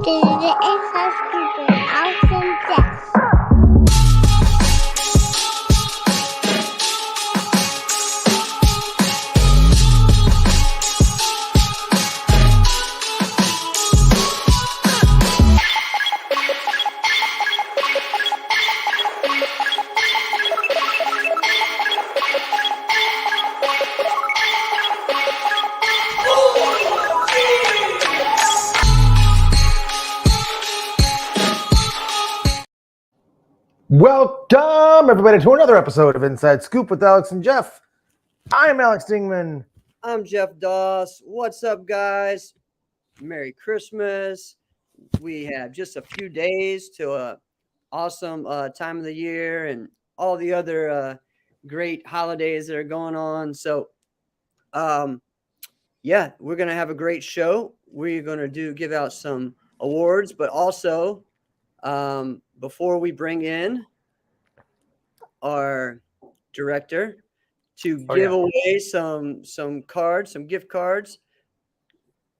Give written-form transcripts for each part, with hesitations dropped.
David and Scoopy, awesome Jeff. Welcome, everybody, to another episode of Inside Scoop with Alex and Jeff. I'm Alex Dingman. I'm Jeff Doss. What's up, guys? Merry Christmas. We have just a few days to a awesome time of the year and all the other great holidays that are going on. So, yeah, we're going to have a great show. We're going to give out some awards, but also before we bring in our director to give away some cards, some gift cards.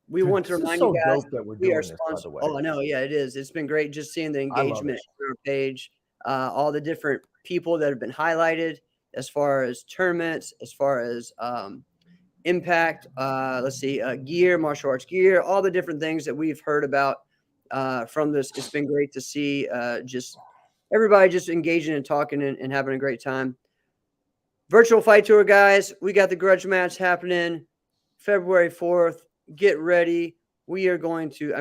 We want to remind you guys that we are sponsored. Oh, I know. Yeah, it is. It's been great just seeing the engagement on our page, all the different people that have been highlighted as far as tournaments, as far as impact. Gear, martial arts gear, all the different things that we've heard about from this. It's been great to see just everybody just engaging and talking and having a great time. Virtual fight tour, guys. We got the grudge match happening February 4th. Get ready. We are going to,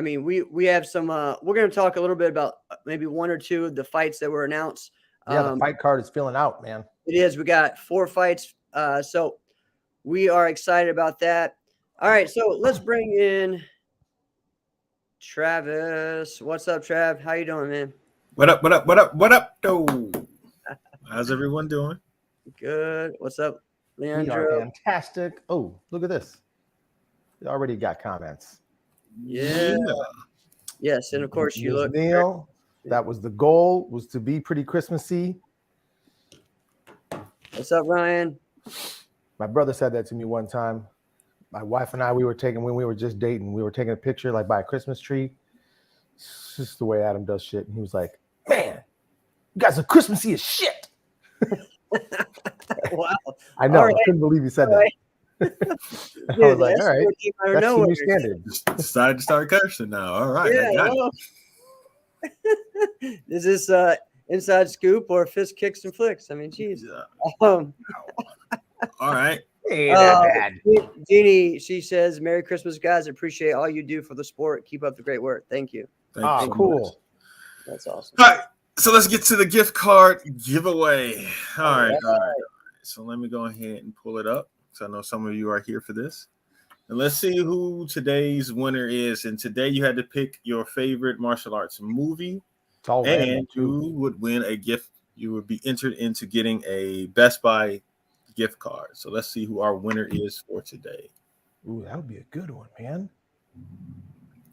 we have some, we're going to talk a little bit about maybe one or two of the fights that were announced. Yeah, the fight card is filling out, man. It is. We got 4 fights. So we are excited about that. All right. So let's bring in Travis. What's up, Trav? How you doing, man? What up, though? How's everyone doing? Good. What's up, We Leandro? are fantastic. Oh, look at this. We already got comments. Yeah. Yes, and of course you look. Neil, that was the goal, was to be pretty Christmassy. What's up, Ryan? My brother said that to me one time. My wife and I, when we were just dating, we were taking a picture like by a Christmas tree. It's just the way Adam does shit. And he was like, man, you guys are Christmassy as shit. Wow. I know. Right. I couldn't believe he said that. I was like, all right, that's the new standard. Decided to start cursing now. All right. Yeah, is this inside scoop or fist kicks and flicks? I mean, geez. All right. Jeannie, she says, Merry Christmas, guys. Appreciate all you do for the sport. Keep up the great work. Thank you. Thank you so cool. much. That's awesome. All right. So let's get to the gift card giveaway. All right. So let me go ahead and pull it up. So I know some of you are here for this. And let's see who today's winner is. And today you had to pick your favorite martial arts movie. And you would win a gift. You would be entered into getting a Best Buy gift card. So let's see who our winner is for today. Ooh, that would be a good one, man.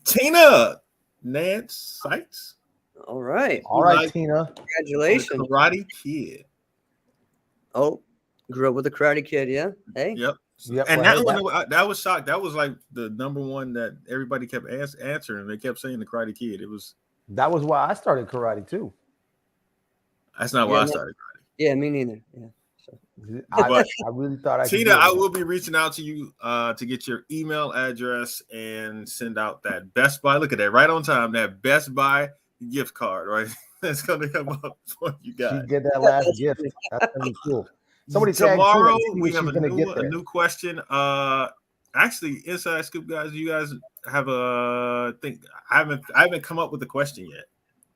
Tina Nance Sykes. All right. Tina. Congratulations. Karate Kid. Oh, grew up with a Karate Kid, yeah? Hey. Yep. And that was shocked. That was like the number one that everybody kept answering. They kept saying the Karate Kid. That was why I started karate too. That's not why I started karate. Yeah, me neither. Yeah. I really thought I Tina, I will be reaching out to you to get your email address and send out that Best Buy. Look at that, right on time. That Best Buy gift card, right? That's gonna come up for you guys. She get that last gift. That's gonna be cool. Somebody tomorrow we have a new question. Actually, Inside Scoop guys, you guys have a thing. I haven't come up with a question yet.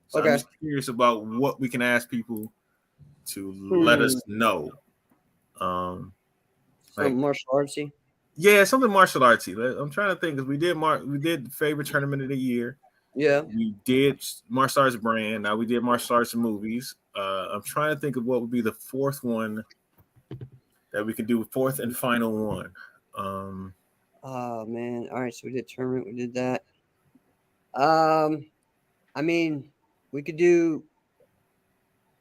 So I'm just curious about what we can ask people to let us know. Like martial artsy. Yeah, something martial artsy. I'm trying to think because we did favorite tournament of the year. Yeah, we did martial arts brand. Now we did martial arts movies. I'm trying to think of what would be the fourth one that we could do. Fourth and final one. Oh man! All right, so we did tournament. We did that. We could do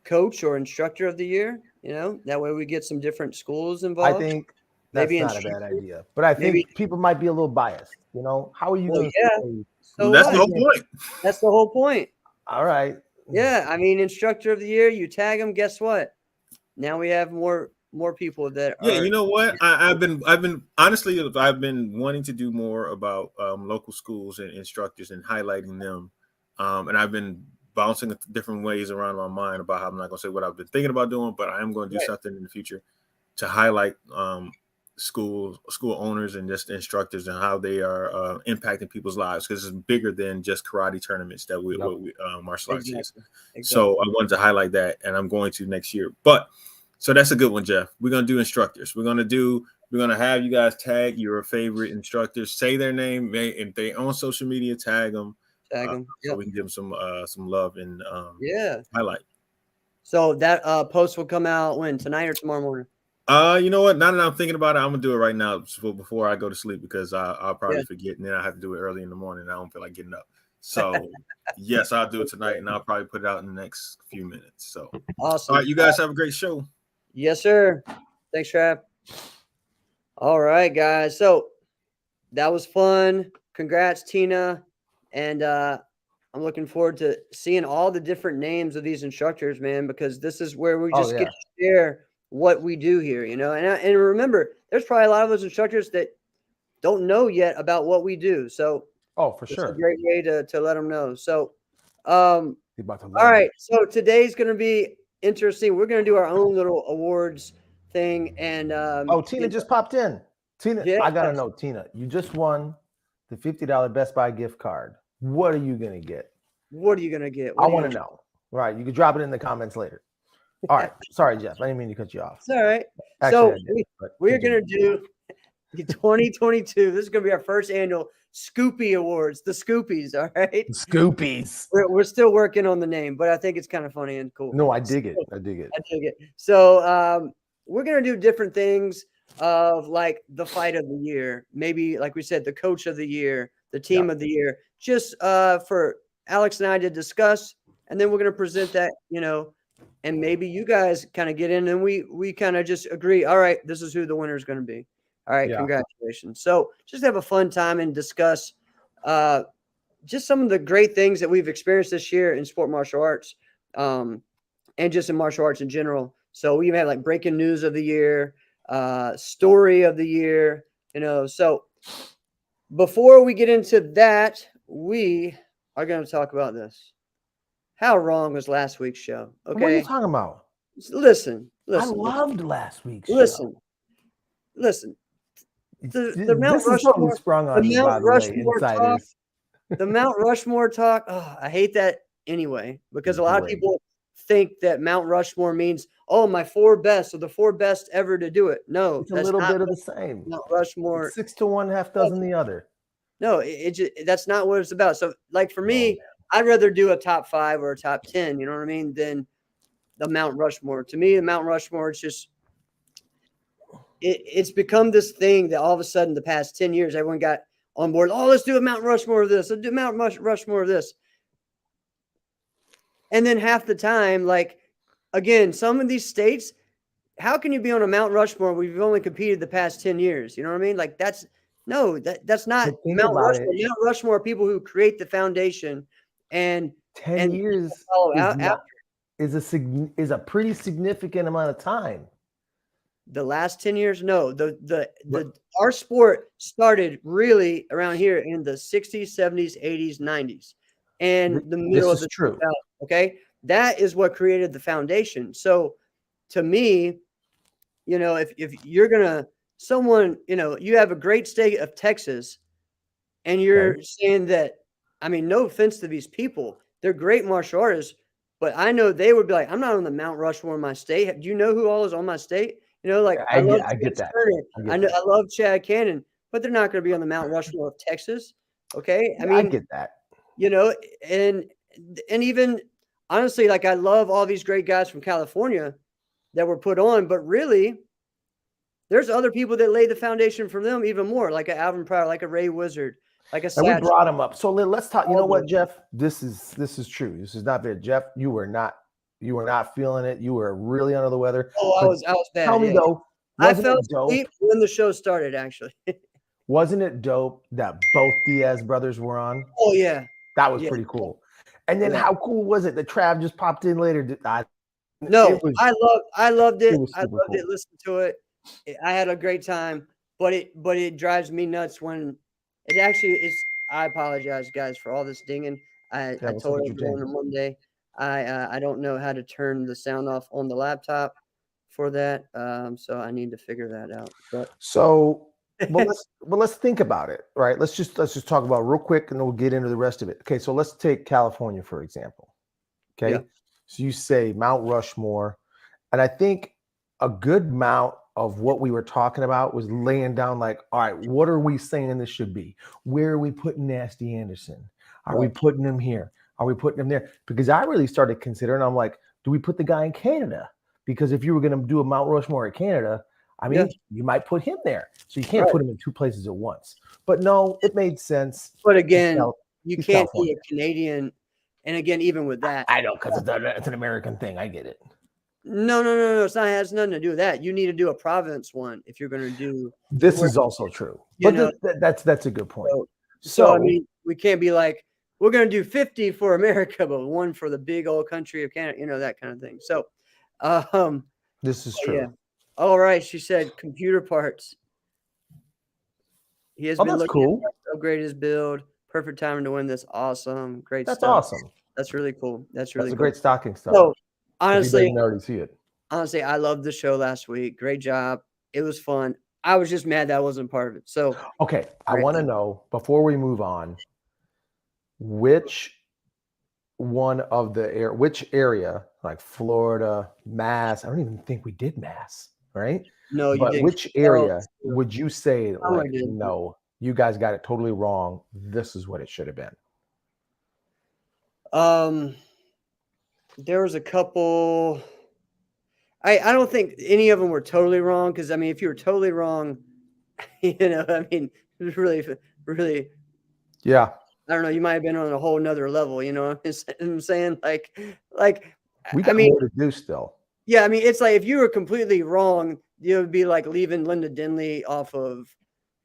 coach or instructor of the year. That way we get some different schools involved. I think that's not a bad idea, but I think people might be a little biased. How are you going to say So that's what? the whole point. That's the whole point. All right. Yeah, I mean, instructor of the year, you tag them. Guess what? Now we have more people that Yeah, are. you know what? I've been honestly, I've been wanting to do more about local schools and instructors and highlighting them, and I've been bouncing different ways around my mind about how I'm not going to say what I've been thinking about doing, but I am going to do something in the future to highlight school owners and just instructors and how they are impacting people's lives, because it's bigger than just karate tournaments that we martial arts is. So I wanted to highlight that, and I'm going to next year. But so that's a good one, Jeff. We're gonna do instructors. We're gonna have you guys tag your favorite instructors, say their name, if they on social media, tag them, so we can give them some love and highlight. So that post will come out when, tonight or tomorrow morning? You know what? Now that I'm thinking about it, I'm gonna do it right now before I go to sleep, because I'll probably forget, and then I have to do it early in the morning. And I don't feel like getting up. So yes, I'll do it tonight, and I'll probably put it out in the next few minutes. So awesome. All right, you guys have a great show. Yes, sir. Thanks, Trav. All right, guys. So that was fun. Congrats, Tina. And I'm looking forward to seeing all the different names of these instructors, man, because this is where we just get to share what we do here, you know. And remember, there's probably a lot of those instructors that don't know yet about what we do. So for it's sure, a great way to let them know. So all right. So today's going to be interesting. We're going to do our own little awards thing. And Tina just popped in. Tina, I gotta know, Tina, you just won the $50 Best Buy gift card. What are you gonna get? What are you gonna get? I want to know. Right, you can drop it in the comments later. All right, sorry, Jeff, I didn't mean to cut you off. It's all right. Actually, so we're gonna do 2022. This is gonna be our first annual Scoopy Awards, the Scoopies. All right, Scoopies. We're still working on the name, but I think it's kind of funny and cool. No, I dig it. I dig it. So we're gonna do different things of like the fight of the year, maybe like we said, the coach of the year, the team of the year, just for Alex and I to discuss, and then we're gonna present that, you know, and maybe you guys kind of get in and we kind of just agree. All right, this is who the winner is going to be. All right, congratulations. So just have a fun time and discuss just some of the great things that we've experienced this year in sport martial arts, and just in martial arts in general. So we even had like breaking news of the year, story of the year, you know. So before we get into that, we are going to talk about this. How wrong was last week's show? Okay. What are you talking about? Listen. I loved last week's show. Listen. The Mount Rushmore sprung on you, by the way, insiders. The Mount Rushmore talk. Oh, I hate that anyway, because a lot of people think that Mount Rushmore means, oh, my four best, or the four best ever to do it. No, it's a little bit of the same. Mount Rushmore, it's 6 to 1, half dozen the other. No, that's not what it's about. So, like for me, I'd rather do a top 5 or a top 10. You know what I mean? Than the Mount Rushmore. To me, the Mount Rushmore, it's just it's become this thing that all of a sudden, the past 10 years, everyone got on board. Oh, let's do a Mount Rushmore of this. Let's do Mount Rushmore of this. And then half the time, like, again, some of these states, how can you be on a Mount Rushmore when you've only competed the past 10 years? You know what I mean? Like, that's not Mount Rushmore. Mount Rushmore are people who create the foundation, and 10 years is a pretty significant amount of time. The last 10 years, no. Our sport started really around here in the 60s, 70s, 80s, 90s, and the middle of the 2000s. Okay, that is what created the foundation. So, to me, you know, if you're gonna someone, you know, you have a great state of Texas, and you're saying that, I mean, no offense to these people, they're great martial artists, but I know they would be like, I'm not on the Mount Rushmore in my state. Do you know who all is on my state? You know, like I get that. I love Chad Cannon, but they're not going to be on the Mount Rushmore of Texas. Okay, I mean, I get that. You know, and even honestly, like I love all these great guys from California that were put on, but really, there's other people that laid the foundation for them even more, like a Alvin Pryor, like a Ray Wizard, like a. And we brought him up. So let's talk. You know what, Jeff? This is true. This is not fair, Jeff. You were not feeling it. You were really under the weather. Oh, I was bad. Tell me though. I fell asleep when the show started. Actually, Wasn't it dope that both Diaz brothers were on? Oh yeah, that was pretty cool. And then how cool was it that Trav just popped in later? No, I loved it. I loved cool. it. Listen to it. I had a great time, but it drives me nuts when it actually is. I apologize, guys, for all this dinging. I told everyone on Monday. I don't know how to turn the sound off on the laptop for that, so I need to figure that out. But let's think about it, right? Let's just talk about it real quick, and then we'll get into the rest of it. Okay, so let's take California for example. Okay, Yeah. So you say Mount Rushmore, and I think a good amount of what we were talking about was laying down like, all right, what are we saying this should be? Where are we putting Nasty Anderson? Are we putting him here? Are we putting him there? Because I really started considering, I'm like, do we put the guy in Canada? Because if you were going to do a Mount Rushmore in Canada, I mean, you might put him there. So you can't put him in two places at once. But no, it made sense. But again, you can't be a Canadian. And again, even with that, I know, because it's an American thing. I get it. No. It's not. It has nothing to do with that. You need to do a province one if you're going to do. This is also true. But that's a good point. So I mean, we can't be like, we're going to do 50 for America, but one for the big old country of Canada. You know, that kind of thing. So, this is true. Yeah. All right, she said computer parts. He has been looking to upgrade his build. Perfect timing to win this. Awesome. Great stuff. That's awesome. That's really cool. That's really cool. Great stocking stuff. So honestly, already see it. Honestly, I loved the show last week. Great job. It was fun. I was just mad that I wasn't part of it. So okay, I want to know before we move on, which area, like Florida, Mass? I don't even think we did Mass, right? No, you didn't. Which area would you say like, no, you guys got it totally wrong? This is what it should have been. There was a couple. I don't think any of them were totally wrong, because I mean, if you were totally wrong, I mean, it was really. Yeah. I don't know. You might have been on a whole nother level. You know what I'm saying? Like we got more to do still. Yeah, I mean, it's like if you were completely wrong, it would be like leaving Linda Dinley off of,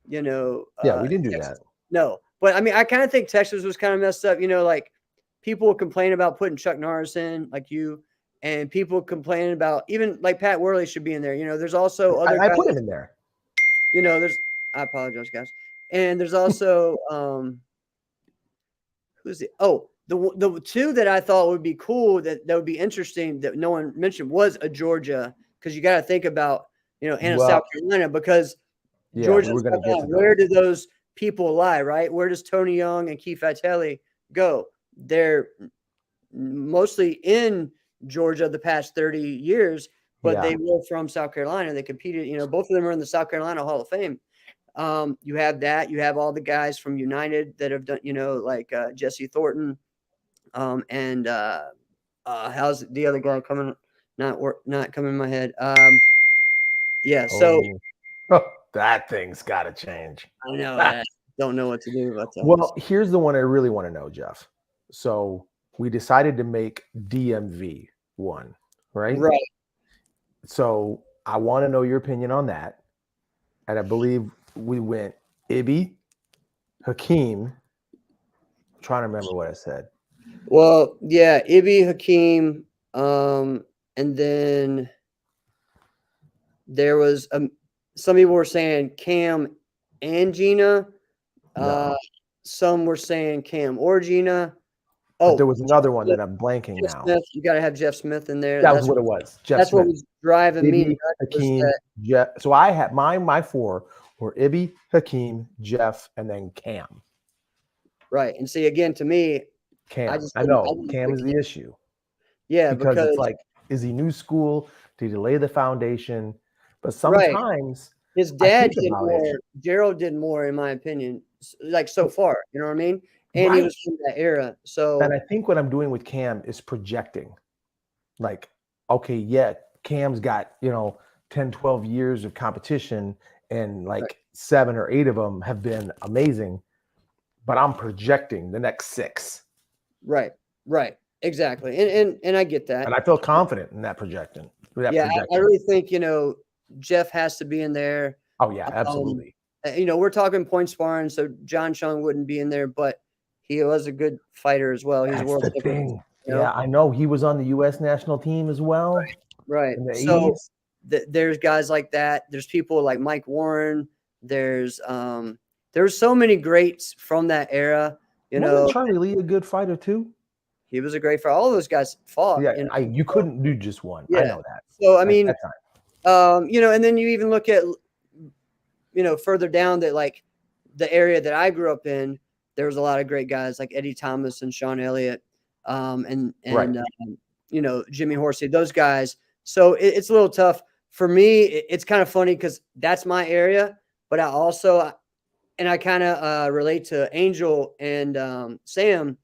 we didn't do Texas. that. No, but I mean, I kind of think Texas was kind of messed up. Like people complain about putting Chuck Norris in, like you, and people complaining about even like Pat Worley should be in there. There's also other guys. I put him in there. I apologize, guys. And there's also who's it? Oh, the two that I thought would be cool that would be interesting that no one mentioned was a Georgia, because you got to think about and South Carolina, because Georgia, where do those people lie, right? Where does Tony Young and Keith Vitelli go? They're mostly in Georgia the past 30 years, but they were from South Carolina. They competed, both of them are in the South Carolina Hall of Fame. You have that. You have all the guys from United that have done, like Jesse Thornton, and how's the other guy coming? Not coming in my head. So that thing's got to change. I know. I don't know what to do about that. Well, here's the one I really want to know, Jeff. So we decided to make DMV one, right? Right. So I want to know your opinion on that. And I believe we went Ibby, Hakeem. I'm trying to remember what I said. Well, yeah, Ibby, Hakeem, and then there was some people were saying Cam and Gina. No. Some were saying Cam or Gina. But there was another one that I'm blanking Jeff now. Smith. You got to have Jeff Smith in there. That's what it was. That's Smith. what was driving me. Hakeem, Jeff. So I had my four were Ibby, Hakeem, Jeff, and then Cam. Right. And see, again, to me, Cam. I know Cam is the issue. Yeah, because it's like, is he new school? Did he lay the foundation? But sometimes his dad did more. Gerald did more, in my opinion. Like so far, you know what I mean? And he was from that era. So, and I think what I'm doing with Cam is projecting. Like, okay, yeah, Cam's got 10, 12 years of competition, and like 7 or 8 of them have been amazing. But I'm projecting the next 6. Right. Exactly. And I get that. And I feel confident in that projection. I really think, Jeff has to be in there. Oh, yeah, absolutely. we're talking point sparring, so John Chung wouldn't be in there, but he was a good fighter as well. He's a That's world the champion. thing. Yeah, I know he was on the U.S. national team as well. Right. In the So 80s. there's guys like that. There's people like Mike Warren. There's so many greats from that era. Wasn't Charlie Lee a good fighter too? He was a great fighter. All those guys fought. Yeah, you couldn't do just one. Yeah. I know that. So I mean, at that time. and then you even look at, further down that like the area that I grew up in, there was a lot of great guys like Eddie Thomas and Sean Elliott, and Right. Jimmy Horsey, those guys. So it's a little tough for me. It's kind of funny because that's my area, but I also, and I kind of relate to Angel and Sam,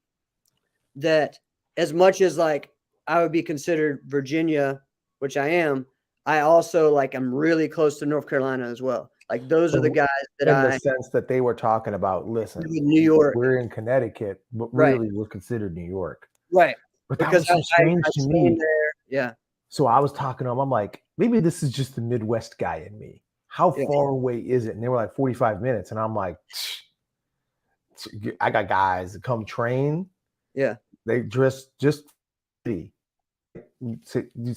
that as much as like I would be considered Virginia, which I am, I also like I'm really close to North Carolina as well. Like those are the guys that in the sense that they were talking about. Listen, New York. We're in Connecticut, but really we're considered New York. Right. But that was so strange to me. There. Yeah. So I was talking to them. I'm like, maybe this is just the Midwest guy in me. How far away is it? And they were like 45 minutes. And I'm like, I got guys that come train. Yeah. They just it's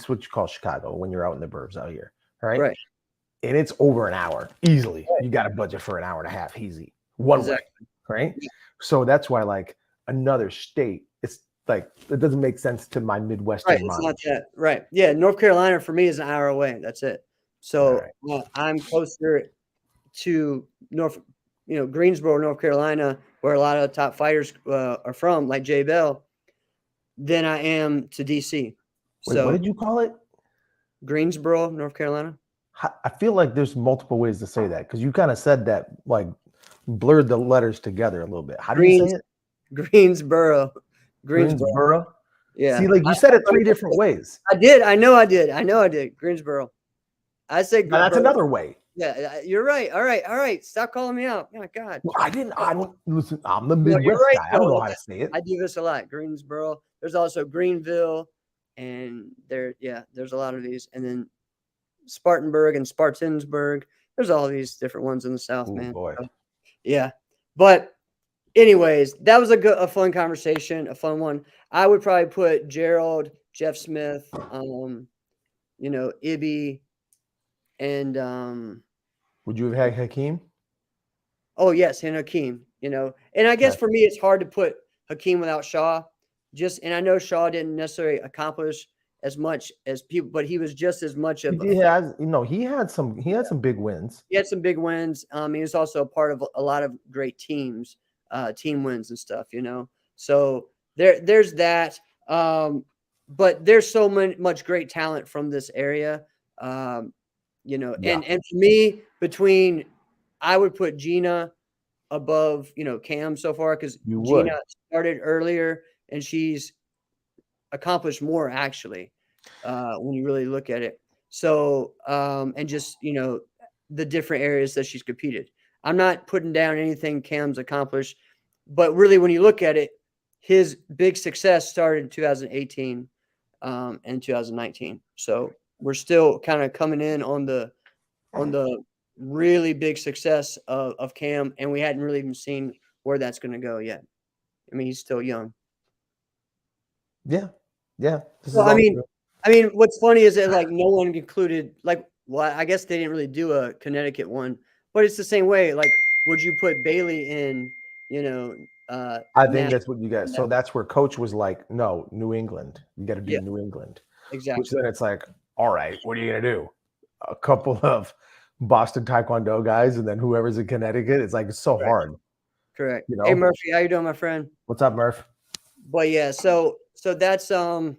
what you call Chicago when you're out in the burbs out here. Right. And it's over an hour easily. Right. You got a budget for an hour and a half easy. One way. Right. Yeah. So that's why like another state, it's like it doesn't make sense to my Midwestern mind. It's not that. Right. Yeah. North Carolina for me is an hour away. That's it. So I'm closer to Greensboro, North Carolina, where a lot of top fighters are from, like Jay Bell, than I am to DC. Wait, so what did you call it? Greensboro, North Carolina. I feel like there's multiple ways to say that because you kind of said that, like blurred the letters together a little bit. How do you say it? Greensboro. Yeah. See, like you said it 3 different ways. I did. I know I did. Greensboro. I say that's another way. Yeah, you're right. All right. Stop calling me out. Oh my God. Well, I don't listen. I'm the Midwest guy. I don't know how to say it. I do this a lot. Greensboro. There's also Greenville, and there's a lot of these, and then Spartanburg and Spartansburg. There's all these different ones in the South, man. Boy. So, yeah, but anyways, that was a fun conversation, a fun one. I would probably put Gerald, Jeff Smith, Ibby, and would you have had Hakeem? Oh yes, and Hakeem. And I guess for me it's hard to put Hakeem without Shaw. And I know Shaw didn't necessarily accomplish as much as people, but he was just as much of. He had some big wins. He had some big wins. He was also a part of a lot of great teams, team wins and stuff. So there's that. But there's so much great talent from this area. And for me, I would put Gina above, Cam so far because Gina started earlier and she's accomplished more actually when you really look at it. So and just the different areas that she's competed. I'm not putting down anything Cam's accomplished, but really when you look at it, his big success started in 2018 and 2019. So we're still kind of coming in on the really big success of Cam, and we hadn't really even seen where that's going to go yet. I mean, he's still young. Yeah. Well, I mean, what's funny is that like no one included I guess they didn't really do a Connecticut one, but it's the same way. Like, would you put Bailey in? I think that's what you got. So that's where Coach was like, "No, New England. You got to do New England." Exactly. Which then it's like, all right, what are you gonna do? A couple of Boston Taekwondo guys, and then whoever's in Connecticut. It's like it's so hard. Correct. Hey Murphy, how you doing, my friend? What's up, Murph? But yeah, so that's so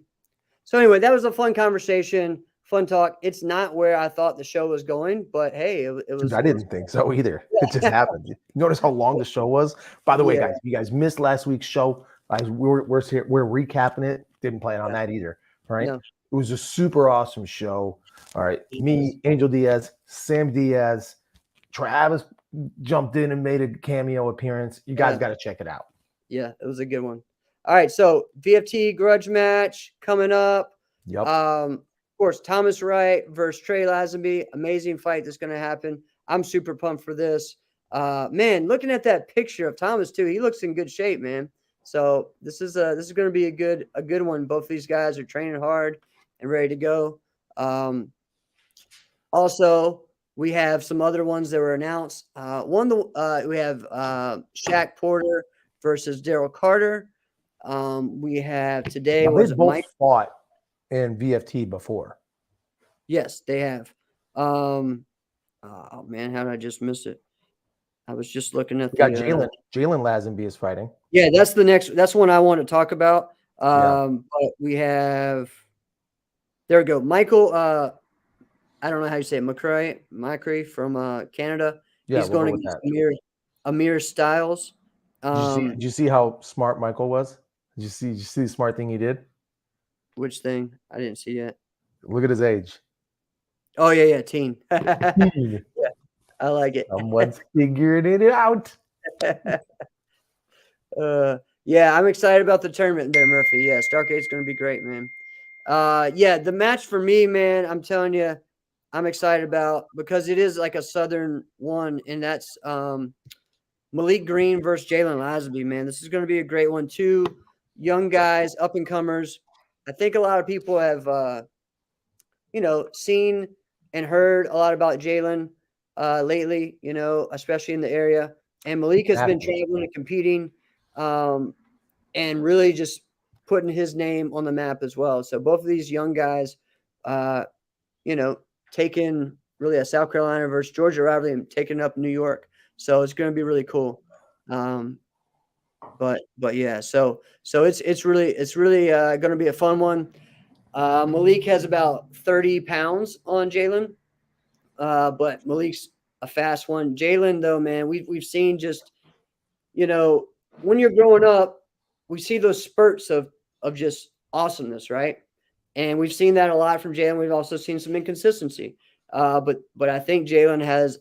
anyway, that was a fun conversation, fun talk. It's not where I thought the show was going, but hey, it was. I didn't think so either. It just happened. You notice how long the show was? By the way, guys, if you guys missed last week's show, we're recapping it. Didn't plan on that either. Right? No. It was a super awesome show. All right. Me, Angel Diaz, Sam Diaz, Travis jumped in and made a cameo appearance. You guys got to check it out. Yeah, it was a good one. All right. So VFT grudge match coming up. Yep. Of course, Thomas Wright versus Trey Lazenby. Amazing fight that's going to happen. I'm super pumped for this. Man, looking at that picture of Thomas too, he looks in good shape, man. So this is going to be a good one. Both these guys are training hard and ready to go. Also, we have some other ones that were announced. We have Shaq Porter versus Daryl Carter. We have today now, was they both Mike. fought in VFT before. Yes, they have. Oh man, how did I just miss it? I was just looking at We got Jalen Lazenby is fighting. Yeah, that's one I want to talk about. Yeah. But we have, there we go. Michael, I don't know how you say it, McCray from Canada. Yeah, He's we'll going go with against Amir Styles. Did you see how smart Michael was? Did you see the smart thing he did? Which thing? I didn't see yet. Look at his age. Oh yeah, teen. Yeah, I like it. Someone's figuring it out. Yeah, I'm excited about the tournament there, Murphy. Yeah, Starcade's going to be great, man. Yeah, the match for me, man, I'm telling you, I'm excited about because it is like a Southern one, and that's Malik Green versus Jalen Lazenby, man. This is going to be a great one. Two young guys, up and comers. I think a lot of people have, seen and heard a lot about Jalen lately, especially in the area. And Malik has been traveling and competing and really just putting his name on the map as well. So both of these young guys, taking really a South Carolina versus Georgia rivalry and taking up New York. So it's going to be really cool. But yeah, so it's really going to be a fun one. Malik has about 30 pounds on Jalen, but Malik's a fast one. Jalen, though, man, we've seen just, when you're growing up, we see those spurts of just awesomeness, right? And we've seen that a lot from Jalen. We've also seen some inconsistency. But I think Jalen has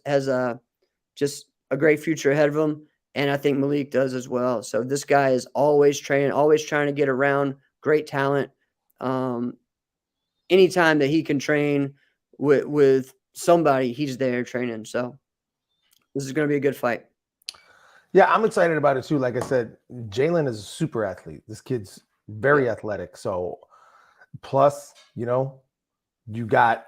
just a great future ahead of him, and I think Malik does as well. So this guy is always training, always trying to get around. Great talent. Anytime that he can train with somebody, he's there training. So this is going to be a good fight. Yeah, I'm excited about it too. Like I said, Jalen is a super athlete. This kid's very athletic. So plus, you got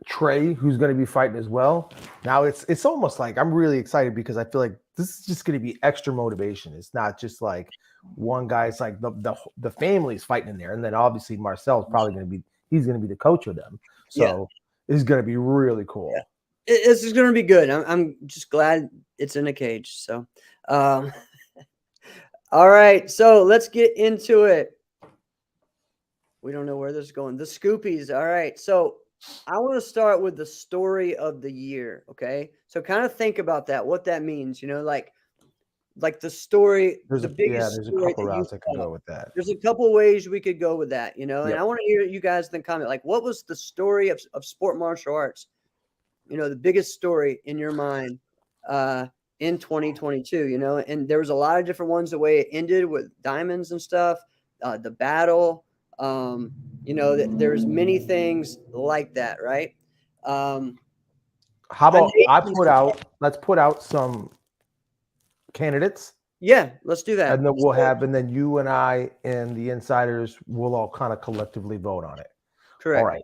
Trey, who's going to be fighting as well. Now it's almost like I'm really excited because I feel like this is just going to be extra motivation. It's not just like one guy. It's like the family's fighting in there, and then obviously Marcel's probably going to be the coach of them. So it's going to be really cool. Yeah. This is going to be good. I'm just glad it's in a cage. So, all right. So let's get into it. We don't know where this is going. The Scoopies. All right. So I want to start with the story of the year. Okay. So kind of think about that, what that means, like the story, there's a couple routes I could go with that. There's a couple ways we could go with that, and I want to hear you guys then comment, like, what was the story of sport martial arts? The biggest story in your mind in 2022, and there was a lot of different ones, the way it ended with diamonds and stuff, the battle, there's many things like that, right? How about let's put out some candidates. Yeah, let's do that. And then and then you and I and the insiders will all kind of collectively vote on it. Correct. All right.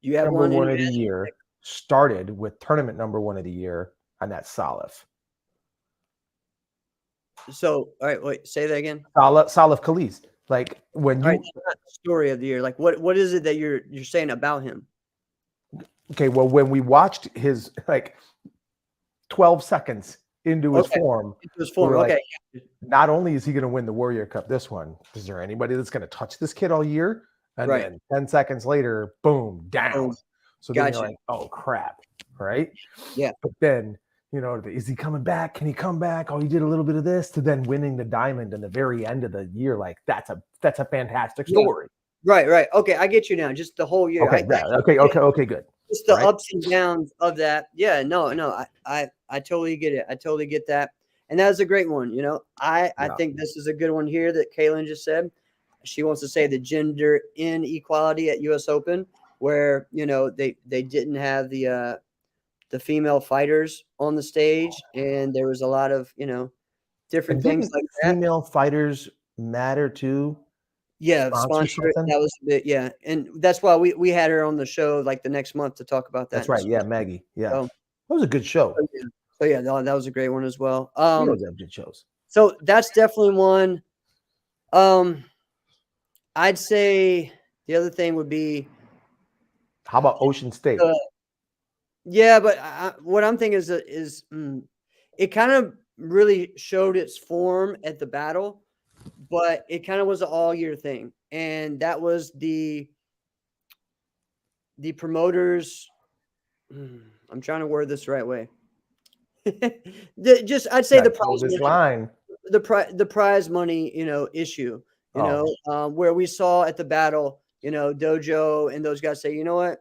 You have number one of the year started with tournament number one of the year, and that's Salif. So, all right, wait, say that again. Salif Khalid. Like when you story of the year, like what is it that you're saying about him? Okay, well, when we watched his 12 seconds into his form, okay. Like, not only is he going to win the Warrior Cup this one, is there anybody that's going to touch this kid all year? And then 10 seconds later, boom, down. So then you're like, oh crap, right? Yeah. But then, is he coming back? Can he come back? Oh, he did a little bit of this to then winning the diamond in the very end of the year. Like that's a fantastic story. Right. Okay, I get you now. Just the whole year. Okay, okay, good. Just the ups and downs of that. Yeah, no, I totally get it. I totally get that. And that was a great one. I think this is a good one here that Kaylin just said. She wants to say the gender inequality at US Open, where they didn't have the the female fighters on the stage, and there was a lot of, different And things didn't like that. female fighters matter too? Yeah, Sponsor sponsor it. something? That was a bit, yeah, and that's why we had her on the show like the next month to talk about that. That's right. Yeah, Maggie. Yeah, So, that was a good show. that was a great one as well. We always have good shows. So that's definitely one. I'd say the other thing would be, how about Ocean State? Yeah, but what I'm thinking is it kind of really showed its form at the battle, but it kind of was an all year thing, and that was the promoters. I'm trying to word this the right way. I'd say the prize money, issue, where we saw at the battle, Dojo and those guys say, you know what,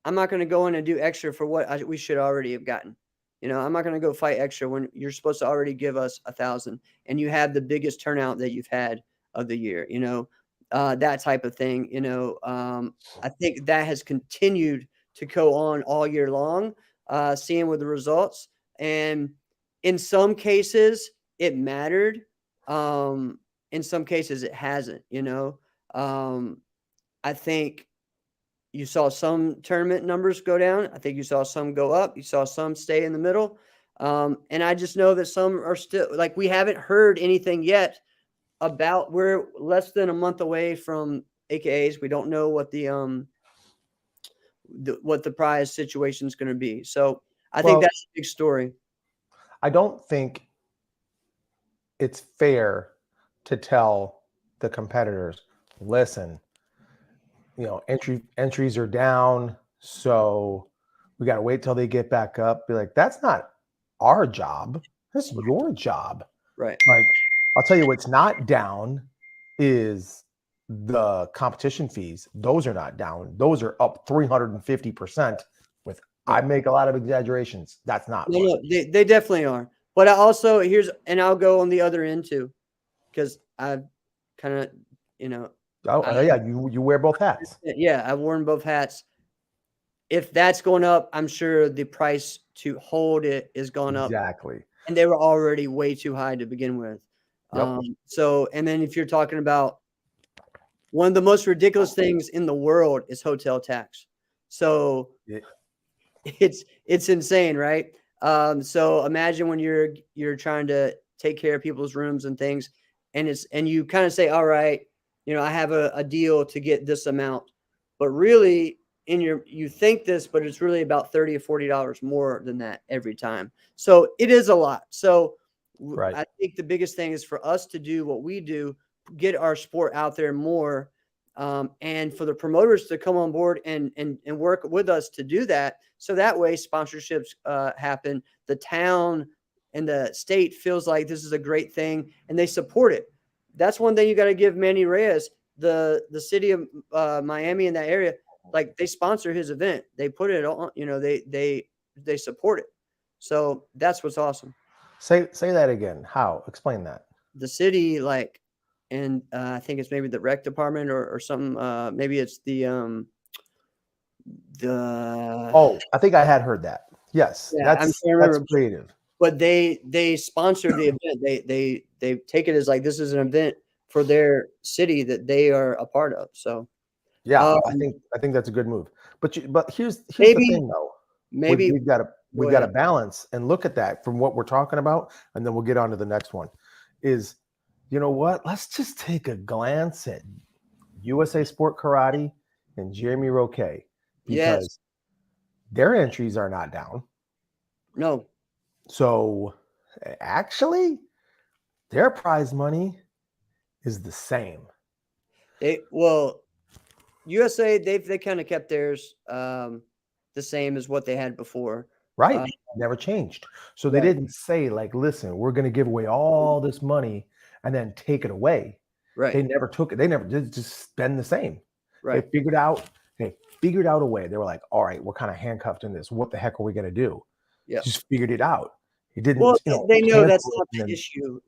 I'm not going to go in and do extra for what we should already have gotten. I'm not going to go fight extra when you're supposed to already give us 1,000 and you have the biggest turnout that you've had of the year, that type of thing. I think that has continued to go on all year long, seeing with the results. And in some cases it mattered. In some cases it hasn't, I think you saw some tournament numbers go down. I think you saw some go up. You saw some stay in the middle. And I just know that some are still, like, we haven't heard anything yet about, we're less than a month away from AKAs. We don't know what what the prize situation is going to be. So I think that's a big story. I don't think it's fair to tell the competitors, listen, entries are down, so we got to wait till they get back up. Be like, that's not our job. That's your job. Right. Like, I'll tell you what's not down is the competition fees. Those are not down. Those are up 350% with, I make a lot of exaggerations. That's not. No, they definitely are. But I also, and I'll go on the other end too, because I've kind of, you wear both hats. Yeah, I've worn both hats. If that's going up, I'm sure the price to hold it is going up. Exactly. And they were already way too high to begin with. Yep. And then if you're talking about one of the most ridiculous things in the world is hotel tax. So it's insane, right? So imagine when you're trying to take care of people's rooms and things, and you kind of say, all right, I have a deal to get this amount, but really you think this, but it's really about $30 or $40 more than that every time. So it is a lot. So right. I think the biggest thing is for us to do what we do, get our sport out there more, and for the promoters to come on board and work with us to do that. So that way sponsorships happen. The town and the state feels like this is a great thing and they support it. That's one thing you got to give Manny Reyes, the city of Miami in that area. Like, they sponsor his event. They put it on, they support it. So that's what's awesome. Say that again. How? Explain that. The city, and I think it's maybe the rec department or something. Maybe it's the. Oh, I think I had heard that. Yes, yeah, that's creative. But they sponsor the event. They take it as like, this is an event for their city that they are a part of. So yeah, I think that's a good move. But here's the thing though. Maybe we've got to balance and look at that from what we're talking about, and then we'll get on to the next one. Is, you know what? Let's just take a glance at USA Sport Karate and Jeremy Roque, because their entries are not down. No. So actually, their prize money is the same. USA, they kind of kept theirs the same as what they had before. Right. Never changed. So they didn't say, like, listen, we're going to give away all this money and then take it away. Right. They never took it. They never did, just spend the same. Right. They figured out a way. They were like, all right, we're kind of handcuffed in this. What the heck are we going to do? Yeah. Just figured it out. It didn't. Well, they know that's not the issue.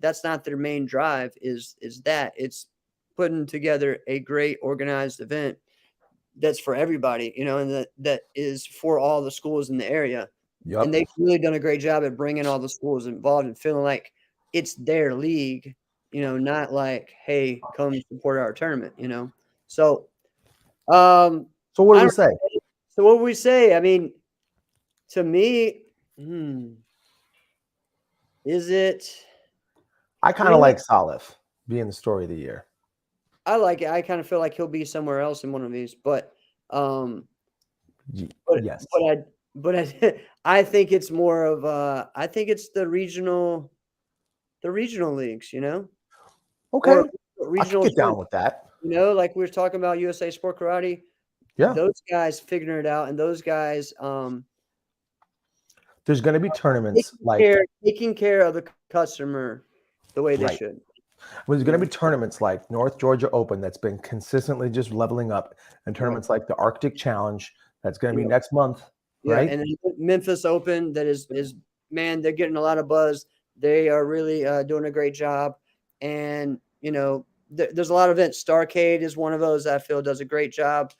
That's not their main drive. Is that it's putting together a great organized event. that's for everybody, you know, and that is for all the schools in the area. Yep. And they've really done a great job at bringing all the schools involved and feeling like it's their league, you know, not like, hey, come support our tournament, you know. So, So what do we say? So what would we say? I mean, to me, is it? I kind of like Salif being the story of the year. I like it. I kind of feel like he'll be somewhere else in one of these, but yes. But I think it's more of I think it's the regional leagues, you know. Okay, Or I regional can get down with that. You know, like we were talking about USA Sport Karate. Yeah, those guys figuring it out, and those guys there's going to be tournaments taking care of the customer the way they should. There's going to be tournaments like North Georgia Open that's been consistently just leveling up, and tournaments like the Arctic Challenge that's going to be next month, right? And then Memphis Open that is man, they're getting a lot of buzz. They are really doing a great job, and you know, there's a lot of events. Starcade is one of those I feel does a great job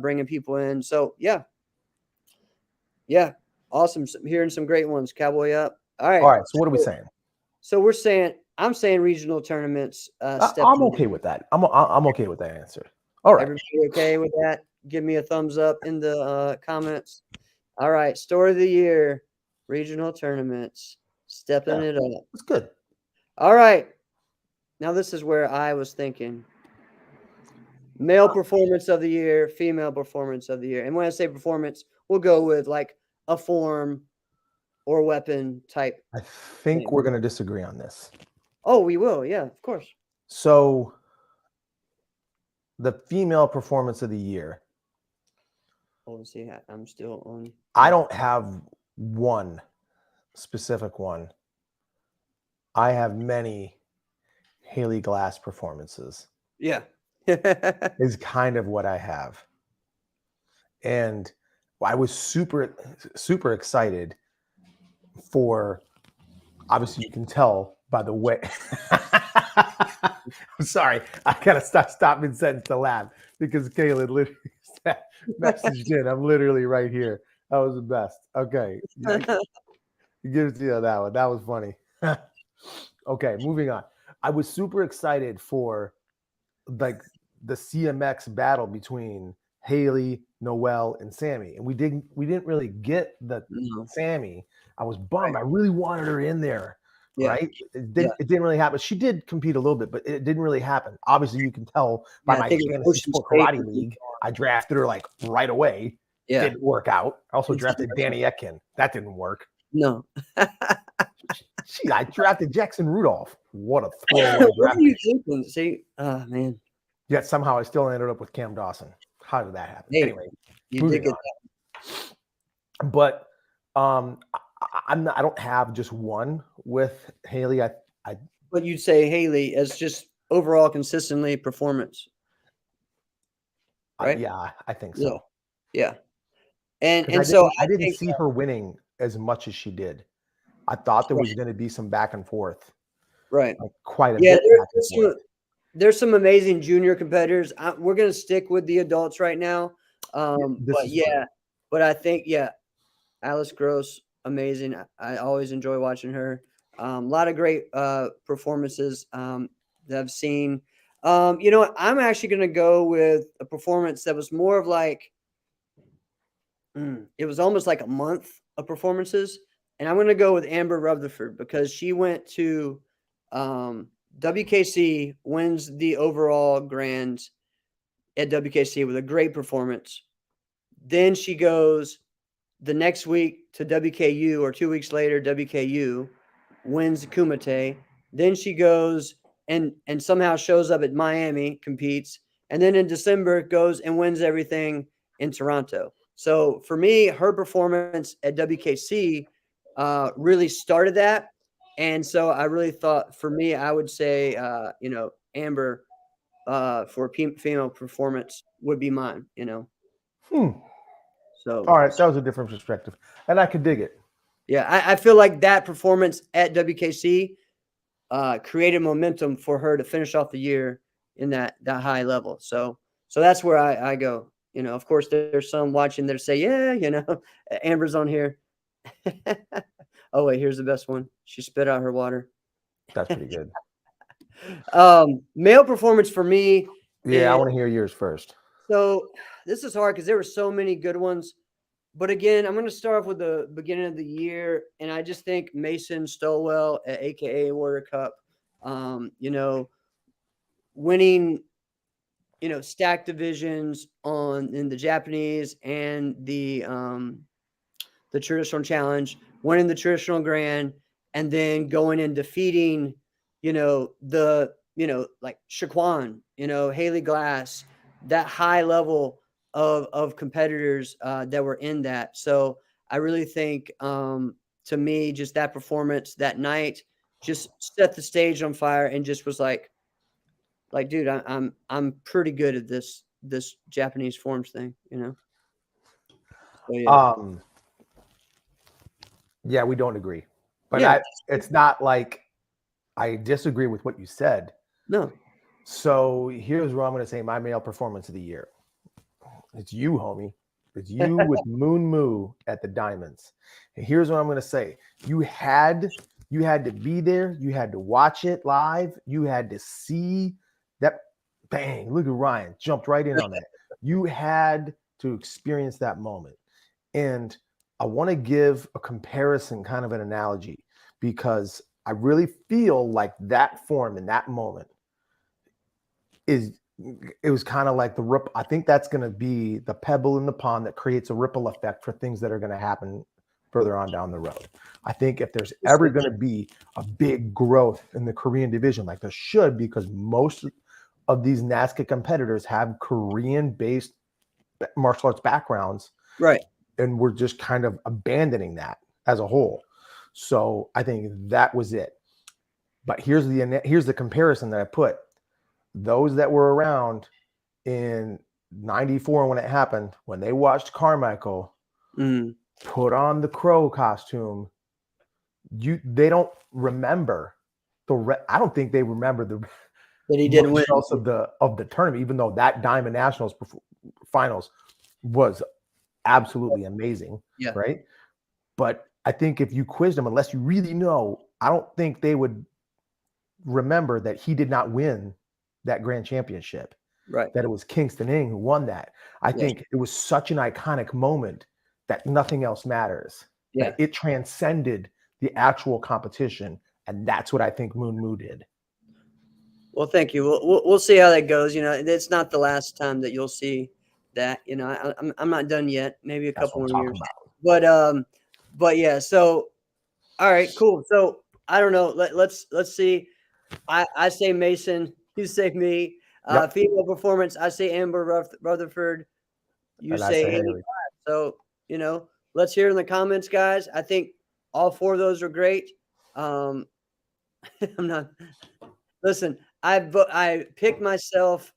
bringing people in. So yeah, awesome. Hearing some great ones. Cowboy up. All right. So what are we saying? So I'm saying regional tournaments. I'm okay with that. I'm okay with that answer. All right. Everybody okay with that? Give me a thumbs up in the comments. All right. Story of the year, regional tournaments, stepping it up. That's good. All right. Now this is where I was thinking. Male performance of the year, female performance of the year. And when I say performance, we'll go with like a form or weapon type. I think we're going to disagree on this. Oh, we will. Yeah, of course. So the female performance of the year. Oh, let's see. I'm still on. I don't have one specific one. I have many Haley Glass performances. Yeah. Is kind of what I have. And I was super, super excited for, obviously you can tell by the way. I'm sorry. I gotta stop mid-sentence to laugh because Kayla literally messaged in. I'm literally right here. That was the best. Okay. You give it to you that one. That was funny. Okay, moving on. I was super excited for like the CMX battle between Haley, Noelle, and Sammy. And we didn't really get the Sammy. I was bummed. I really wanted her in there. Yeah. Right? It didn't really happen. She did compete a little bit, but it didn't really happen. Obviously, you can tell by my fantasy sport karate league. I drafted her like right away. Yeah. Didn't work out. I also drafted Danny Etkin. That didn't work. No. I drafted Jackson Rudolph. What a throwaway draft. What are you thinking? See, oh man. Yet somehow I still ended up with Cam Dawson. How did that happen? Hey, anyway, you did get that. But I don't have just one with Haley. But you'd say Haley as just overall consistently performance. Right? Yeah, I think so. Yeah. And so I didn't see her winning as much as she did. I thought there was going to be some back and forth. Right. Like quite a bit back and forth. There's some amazing junior competitors. We're going to stick with the adults right now. But I think, Alice Gross, amazing. I always enjoy watching her. A lot of great performances that I've seen. You know what? I'm actually going to go with a performance that was more of like, it was almost like a month of performances. And I'm going to go with Amber Rutherford because she went to WKC, wins the overall grand at WKC with a great performance. Then she goes the next week to WKU, or 2 weeks later, WKU, wins Kumite. Then she goes and somehow shows up at Miami, competes. And then in December goes and wins everything in Toronto. So for me, her performance at WKC really started that. And so I really thought, for me, I would say, Amber for female performance would be mine, So, all right, that was a different perspective, and I could dig it. Yeah, I feel like that performance at WKC created momentum for her to finish off the year in that high level. So that's where I go. You know, of course, there's some watching that say, yeah, you know, Amber's on here. Oh, wait, here's the best one. She spit out her water. That's pretty good. Male performance for me. Yeah, I want to hear yours first. So this is hard because there were so many good ones. But again, I'm going to start off with the beginning of the year. And I just think Mason Stowell, AKA Warrior Cup, you know, winning, you know, stack divisions in the Japanese and the traditional challenge, winning the traditional grand, and then going and defeating, you know, like Shaquan, you know, Haley Glass, that high level of competitors that were in that. So I really think, to me, just that performance that night just set the stage on fire and just was like, dude, I'm pretty good at this Japanese forms thing, you know. So, yeah. Yeah, we don't agree, but Yeah. it's not like I disagree with what you said. No. So here's what I'm going to say: my male performance of the year. It's you, homie. It's you with Moon Moo at the Diamonds. And here's what I'm going to say: you had to be there. You had to watch it live. You had to see that. Bang! Look at Ryan, jumped right in on that. You had to experience that moment. And I want to give a comparison, kind of an analogy, because I really feel like that form in that moment it was kind of like the ripple. I think that's going to be the pebble in the pond that creates a ripple effect for things that are going to happen further on down the road. I think if there's ever going to be a big growth in the Korean division, like there should, because most of these NASCA competitors have Korean-based martial arts backgrounds, right? And we're just kind of abandoning that as a whole. So I think that was it. But here's the comparison that I put. Those that were around in 94 when it happened, when they watched Carmichael put on the crow costume, they don't remember I don't think they remember that he didn't win of the tournament, even though that Diamond Nationals finals was absolutely amazing. Yeah. Right. But I think if you quizzed them, unless you really know, I don't think they would remember that he did not win that grand championship. Right. That it was Kingston Ing who won that. I think it was such an iconic moment that nothing else matters. Yeah. That it transcended the actual competition. And that's what I think Moon Moo did. Well, thank you. We'll see how that goes. You know, it's not the last time that you'll see that. You know, I'm not done yet. Maybe a couple more years. But yeah. So, all right, cool. So I don't know. Let's see. I say Mason. You say me. Female performance. I say Amber Rutherford. You say Haley. So, you know, let's hear in the comments, guys. I think all four of those are great. I'm not. Listen, I picked myself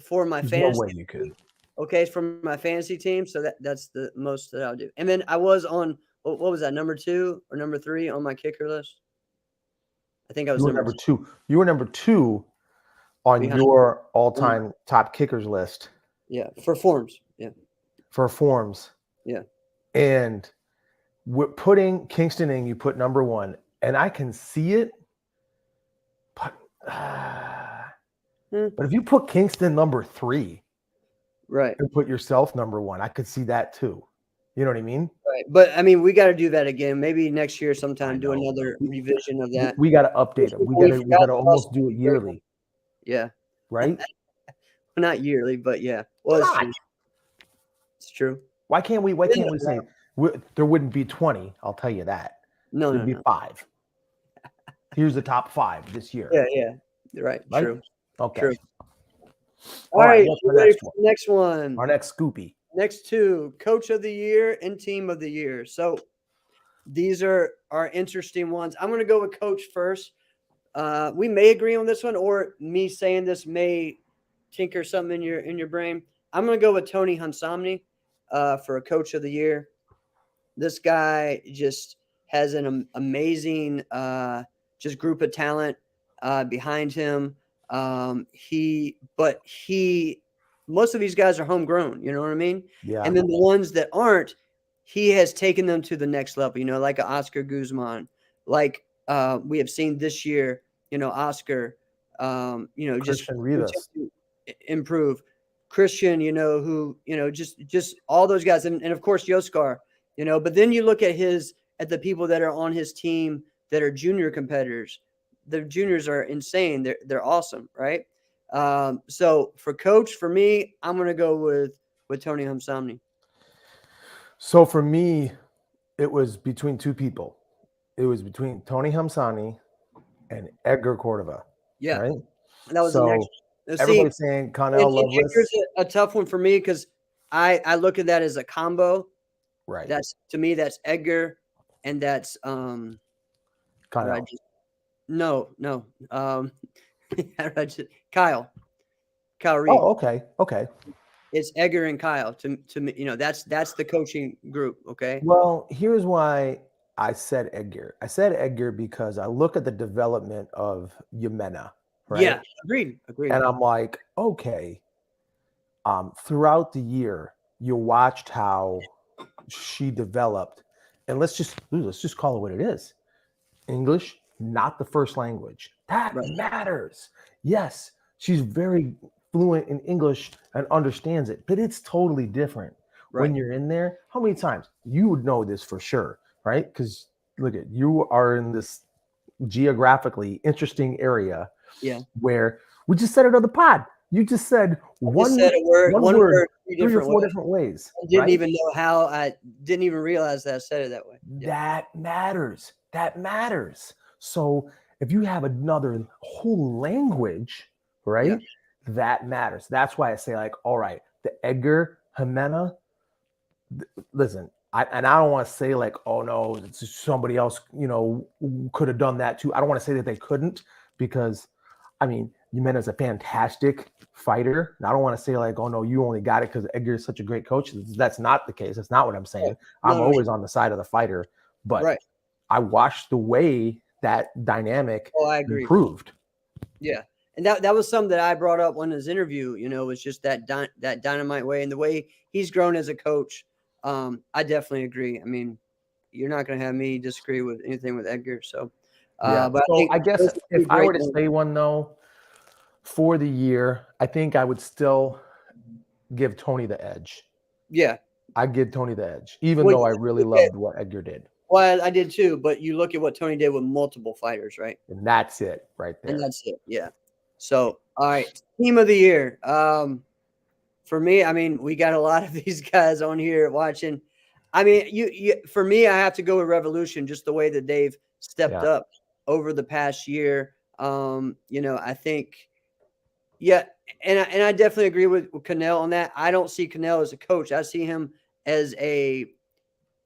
for my fantasy. No way you could. Okay, from my fantasy team. So that's the most that I'll do. And then I was on, what was that, number 2 or number 3 on my kicker list? I think I was number 2. You were number 2 on your all-time top kickers list. Yeah, for forms. Yeah. For forms. Yeah. And we're putting Kingston Ing, you put number 1, and I can see it. But if you put Kingston number 3, right, and put yourself number 1, I could see that too. You know what I mean? Right. But I mean, we got to do that again. Maybe next year sometime do another revision of that. We got to update it. We got to almost do it yearly. Yeah. Right? Not yearly, but yeah. Well, it's true. It's true. Why can't we say there wouldn't be 20? I'll tell you that. No, There'd be 5. Here's the top 5 this year. Yeah. You're right. True. Okay. True. All right. Next one. Our next Scoopy. Next 2, Coach of the Year and Team of the Year. So these are interesting ones. I'm going to go with Coach first. We may agree on this one, or me saying this may tinker something in your brain. I'm going to go with Tony Hansomni for a Coach of the Year. This guy just has an amazing just group of talent behind him. He most of these guys are homegrown. You know what I mean? Yeah. And then the ones that aren't, he has taken them to the next level. You know, like Oscar Guzman, like we have seen this year. You know, Oscar. You know, just Christian Rivas. improve. Christian, you know, who, you know, just all those guys, and of course Yoskar, you know. But then you look at the people that are on his team that are junior competitors. The juniors are insane. They're awesome, right? So for coach, for me, I'm gonna go with Tony Hamsamni. So for me, it was between two people. It was between Tony Hamsani and Edgar Cordova. Yeah, right. That was so the next. everybody's saying Connell Loveless. Here's a tough one for me because I look at that as a combo. Right. That's, to me, that's Edgar, and that's Connell. No. Kyle Reed. Oh, okay. It's Edgar and Kyle. To me, you know, that's the coaching group. Okay. Well, here's why I said Edgar. I said Edgar because I look at the development of Yemena, right? Yeah, agreed. And I'm like, okay. Throughout the year, you watched how she developed, and let's just call it what it is. English, not the first language. That matters. Yes, she's very fluent in English and understands it, but it's totally different when you're in there. How many times you would know this for sure, right? Because look at, you are in this geographically interesting area, where we just said it on the pod. You just said one word 3 or 4 different ways. I didn't even know how. I didn't even realize that I said it that way. That matters. That matters. So if you have another whole language, right, that matters. That's why I say, like, all right, the Edgar Jimena, listen, I don't want to say like, oh no, it's somebody else, you know, could have done that too. I don't want to say that they couldn't, because I mean, Jimena's a fantastic fighter. And I don't want to say like, oh no, you only got it because Edgar is such a great coach. That's not the case. That's not what I'm saying. I'm always on the side of the fighter, but I watched the way that dynamic improved. Yeah. And that was something that I brought up on his interview, you know, was just that dynamite way, and the way he's grown as a coach. I definitely agree. I mean, you're not going to have me disagree with anything with Edgar. So, but so I guess if I were to say one though, for the year, I think I would still give Tony the edge. Yeah. I'd give Tony the edge, even though I really loved what Edgar did. Well, I did too, but you look at what Tony did with multiple fighters, right? And that's it right there. And that's it, yeah. So, all right, team of the year. For me, I mean, we got a lot of these guys on here watching. I mean, you for me, I have to go with Revolution, just the way that they've stepped up over the past year. You know, I think, and I definitely agree with Cannell on that. I don't see Cannell as a coach. I see him as a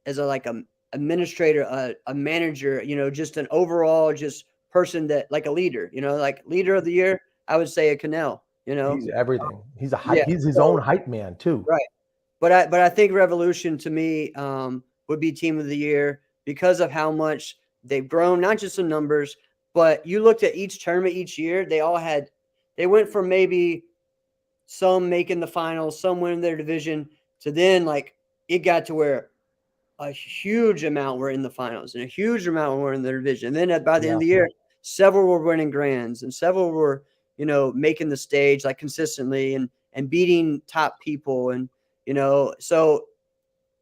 like a administrator, a manager, you know, just an overall just person that, like a leader, you know, like leader of the year. I would say a Cannell, you know, he's everything. He's a hype. He's his own hype man too. Right. But I think Revolution to me would be team of the year because of how much they've grown, not just in numbers, but you looked at each tournament each year. They went from maybe some making the finals, some winning their division, to then like it got to where a huge amount were in the finals and a huge amount were in the division. And then by the end of the year, several were winning grands and several were, you know, making the stage like consistently and beating top people. And, you know, so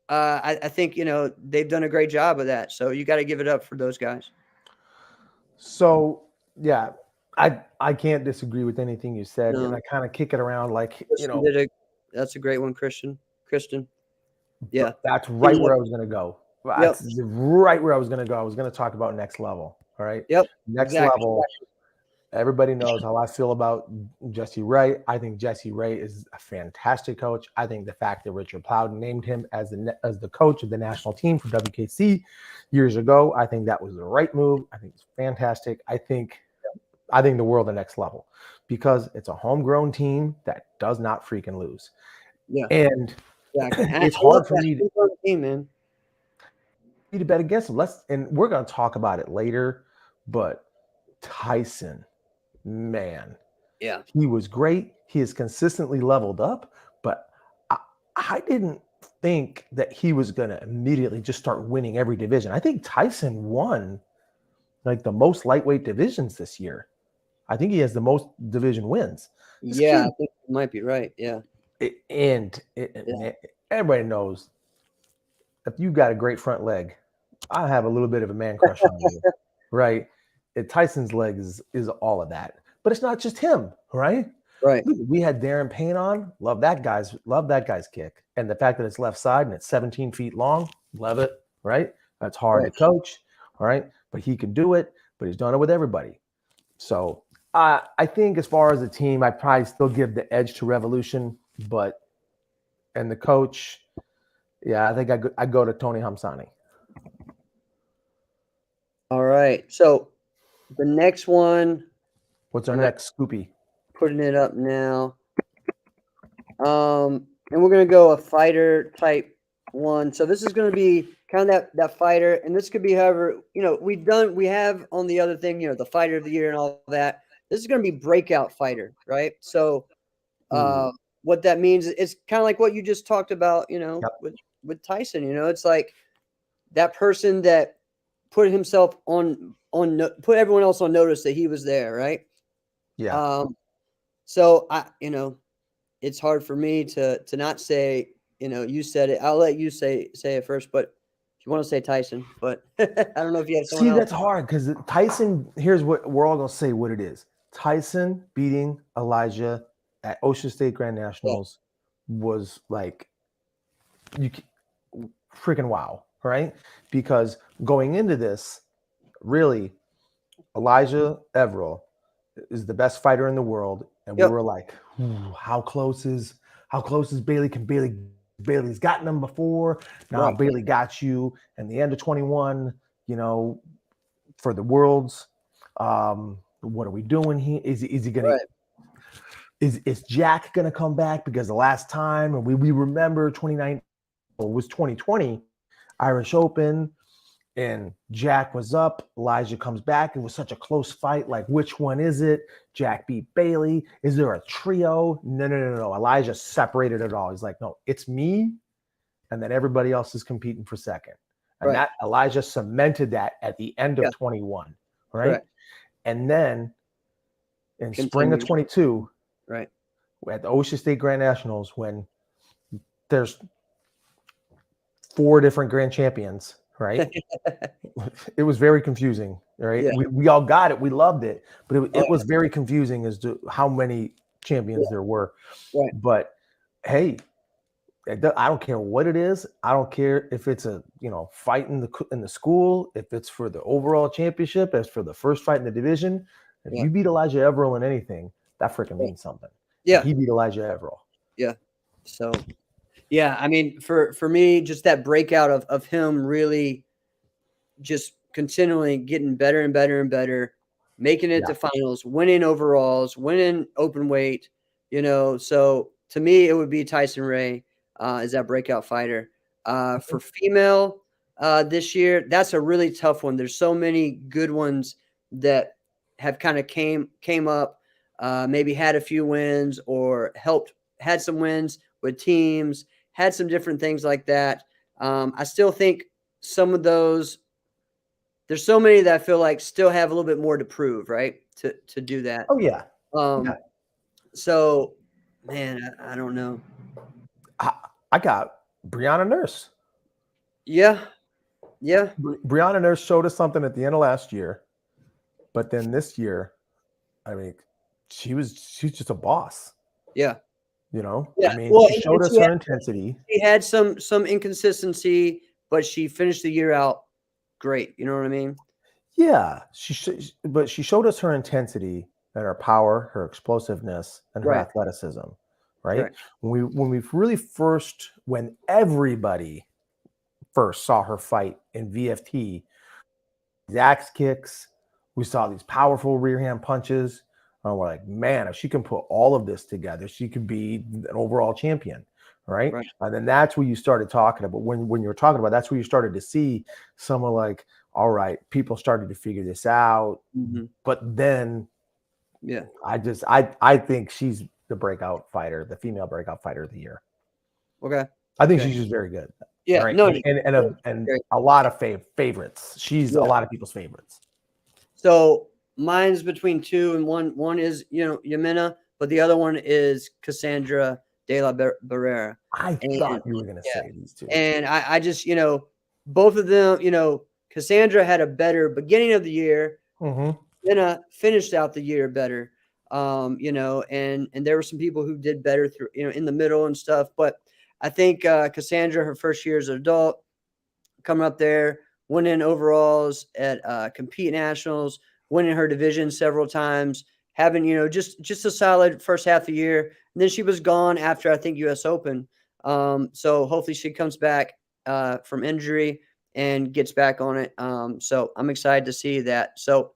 I think, you know, they've done a great job of that. So you got to give it up for those guys. So, yeah, I can't disagree with anything you said. No. And I kind of kick it around like, you know. That's a great one, Kristen. Yeah. That's right where I was going to go. That's right where I was going to go. I was going to talk about next level. All right. Yep. Next level. Everybody knows how I feel about Jesse Wright. I think Jesse Wright is a fantastic coach. I think the fact that Richard Plowden named him as the coach of the national team for WKC years ago, I think that was the right move. I think it's fantastic. I think the world the next level because it's a homegrown team that does not freaking lose. Yeah. And it's hard for me to bet against them. And we're going to talk about it later, but Tyson, man, Yeah. He was great. He has consistently leveled up, but I didn't think that he was going to immediately just start winning every division. I think Tyson won like the most lightweight divisions this year. I think he has the most division wins. This Yeah, kid, I think you might be right. Yeah. Everybody knows if you got a great front leg, I have a little bit of a man crush on you, right? Tyson's leg is all of that, but it's not just him, right? Right. We had Darren Payne on. Love that guy's kick, and the fact that it's left side and it's 17 feet long, love it, right? That's hard to coach, all right, but he can do it. But he's done it with everybody. So I think as far as the team, I probably still give the edge to Revolution, and the coach, yeah, I think I go to Tony Hamsani. All right. So the next one. What's our next Scoopy? Putting it up now. And we're gonna go a fighter type one. So this is gonna be kind of that fighter, and this could be however, we have on the other thing, the fighter of the year and all that. This is gonna be breakout fighter, right? So what that means, it's kind of like what you just talked about, with Tyson. It's like that person that put himself put everyone else on notice that he was there, right? Yeah. So it's hard for me to not say, you said it. I'll let you say it first, but if you want to say Tyson, but I don't know if you have someone else. That's hard because Tyson, here's what we're all going to say what it is. Tyson beating Elijah at Ocean State Grand Nationals was like, freaking wow, right? Because going into this, really, Elijah Everill is the best fighter in the world, and we were like, how close is Bailey? Bailey's gotten them before. Now Bailey got you, and the end of 21, for the worlds. What are we doing here? Is he gonna? Is Jack gonna come back? Because the last time, and we remember 2019 was 2020 Irish Open. And Jack was up. Elijah comes back. It was such a close fight. Like, which one is it? Jack beat Bailey. Is there a trio? No. Elijah separated it all. He's like, no, it's me. And then everybody else is competing for second. And that Elijah cemented that at the end of 21. Right. Correct. And then in spring of 22, right, at the Ocean State Grand Nationals, when there's 4 different grand champions, right? It was very confusing, right? Yeah. We all got it. We loved it. But it was very confusing as to how many champions there were. Right. But, hey, I don't care what it is. I don't care if it's a, fight in the school, if it's for the overall championship, as for the first fight in the division. If you beat Elijah Everill in anything, that freaking means something. Yeah. And he beat Elijah Everill. Yeah. So, yeah, I mean, for me, just that breakout of him really just continually getting better and better and better, making it to finals, winning overalls, winning open weight, So to me, it would be Tyson Ray as that breakout fighter. For female this year, that's a really tough one. There's so many good ones that have kind of came up, maybe had a few wins or had some wins with teams, had some different things like that. I still think some of those, there's so many that I feel like still have a little bit more to prove, right? To do that. Oh, yeah. So, man, I don't know. I got Brianna Nurse. Yeah. Brianna Nurse showed us something at the end of last year. But then this year, I mean, she's just a boss. Yeah. I mean, she showed us her intensity. She had some inconsistency, but she finished the year out great. You know what I mean? Yeah. But she showed us her intensity and her power, her explosiveness, and her athleticism. Right? When everybody first saw her fight in VFT, these axe kicks, we saw these powerful rear hand punches. And we're like, man, if she can put all of this together, she could be an overall champion, right? And then that's where you started talking about, when you were talking about, that's where you started to see someone like, all right, people started to figure this out. Mm-hmm. But then Yeah. I think she's the breakout fighter, the female breakout fighter of the year. Okay. I think Okay. she's just very good. Yeah. Right? No. And a lot of favorites. She's a lot of people's favorites. So mine's between two and one. One is Yamina, but the other one is Cassandra de la Barrera. I thought you were gonna say these two. And I just both of them. Cassandra had a better beginning of the year. Then finished out the year better. And there were some people who did better through in the middle and stuff. But I think Cassandra, her first year as an adult, coming up there, winning overalls at Compete Nationals, winning her division several times, having just a solid first half of the year. And then she was gone after I think U.S. Open. So hopefully she comes back from injury and gets back on it. So I'm excited to see that. So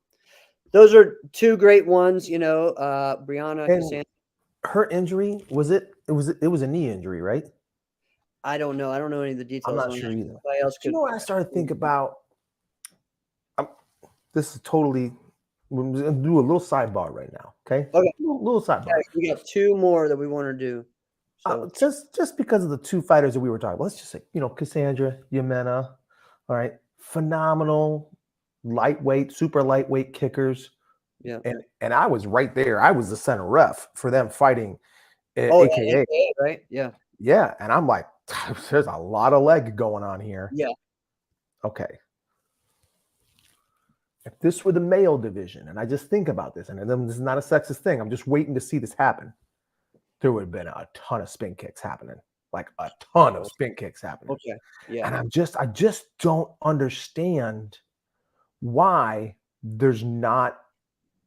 those are two great ones, Brianna, Cassandra. Her injury was it was a knee injury, right? I don't know. I don't know any of the details. I'm not sure either. Else you know what I started to think about? This is totally. We're going to do a little sidebar right now, okay? Okay. Little sidebar. Yeah, we got two more that we want to do. So. Just because of the two fighters that we were talking about, let's just say, Cassandra, Yamena, all right, phenomenal, lightweight, super lightweight kickers. Yeah. And I was right there. I was the center ref for them fighting AKA. Right? Yeah. Yeah. And I'm like, there's a lot of leg going on here. Yeah. Okay. If this were the male division, and I just think about this, and this is not a sexist thing, I'm just waiting to see this happen. There would have been a ton of spin kicks happening, like a ton of spin kicks happening. Okay. Yeah. And I just don't understand why there's not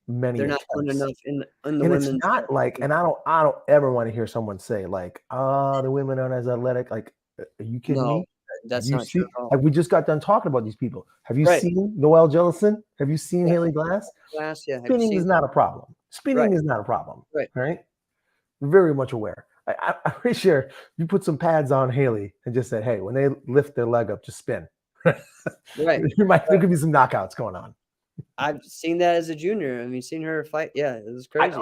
many. They're not doing enough in the and women's. It's not like, and I don't ever want to hear someone say like, the women aren't as athletic. Like, are you kidding me? That's not true at all. Like, we just got done talking about these people. Have you seen Noelle Jellison? Have you seen Haley Glass? Yeah. Spinning is not a problem. Spinning is not a problem. Right? Very much aware. I'm pretty sure you put some pads on Haley and just said, hey, when they lift their leg up, just spin. Right. There could be some knockouts going on. I've seen that as a junior. I mean, seen her fight. Yeah, it was crazy.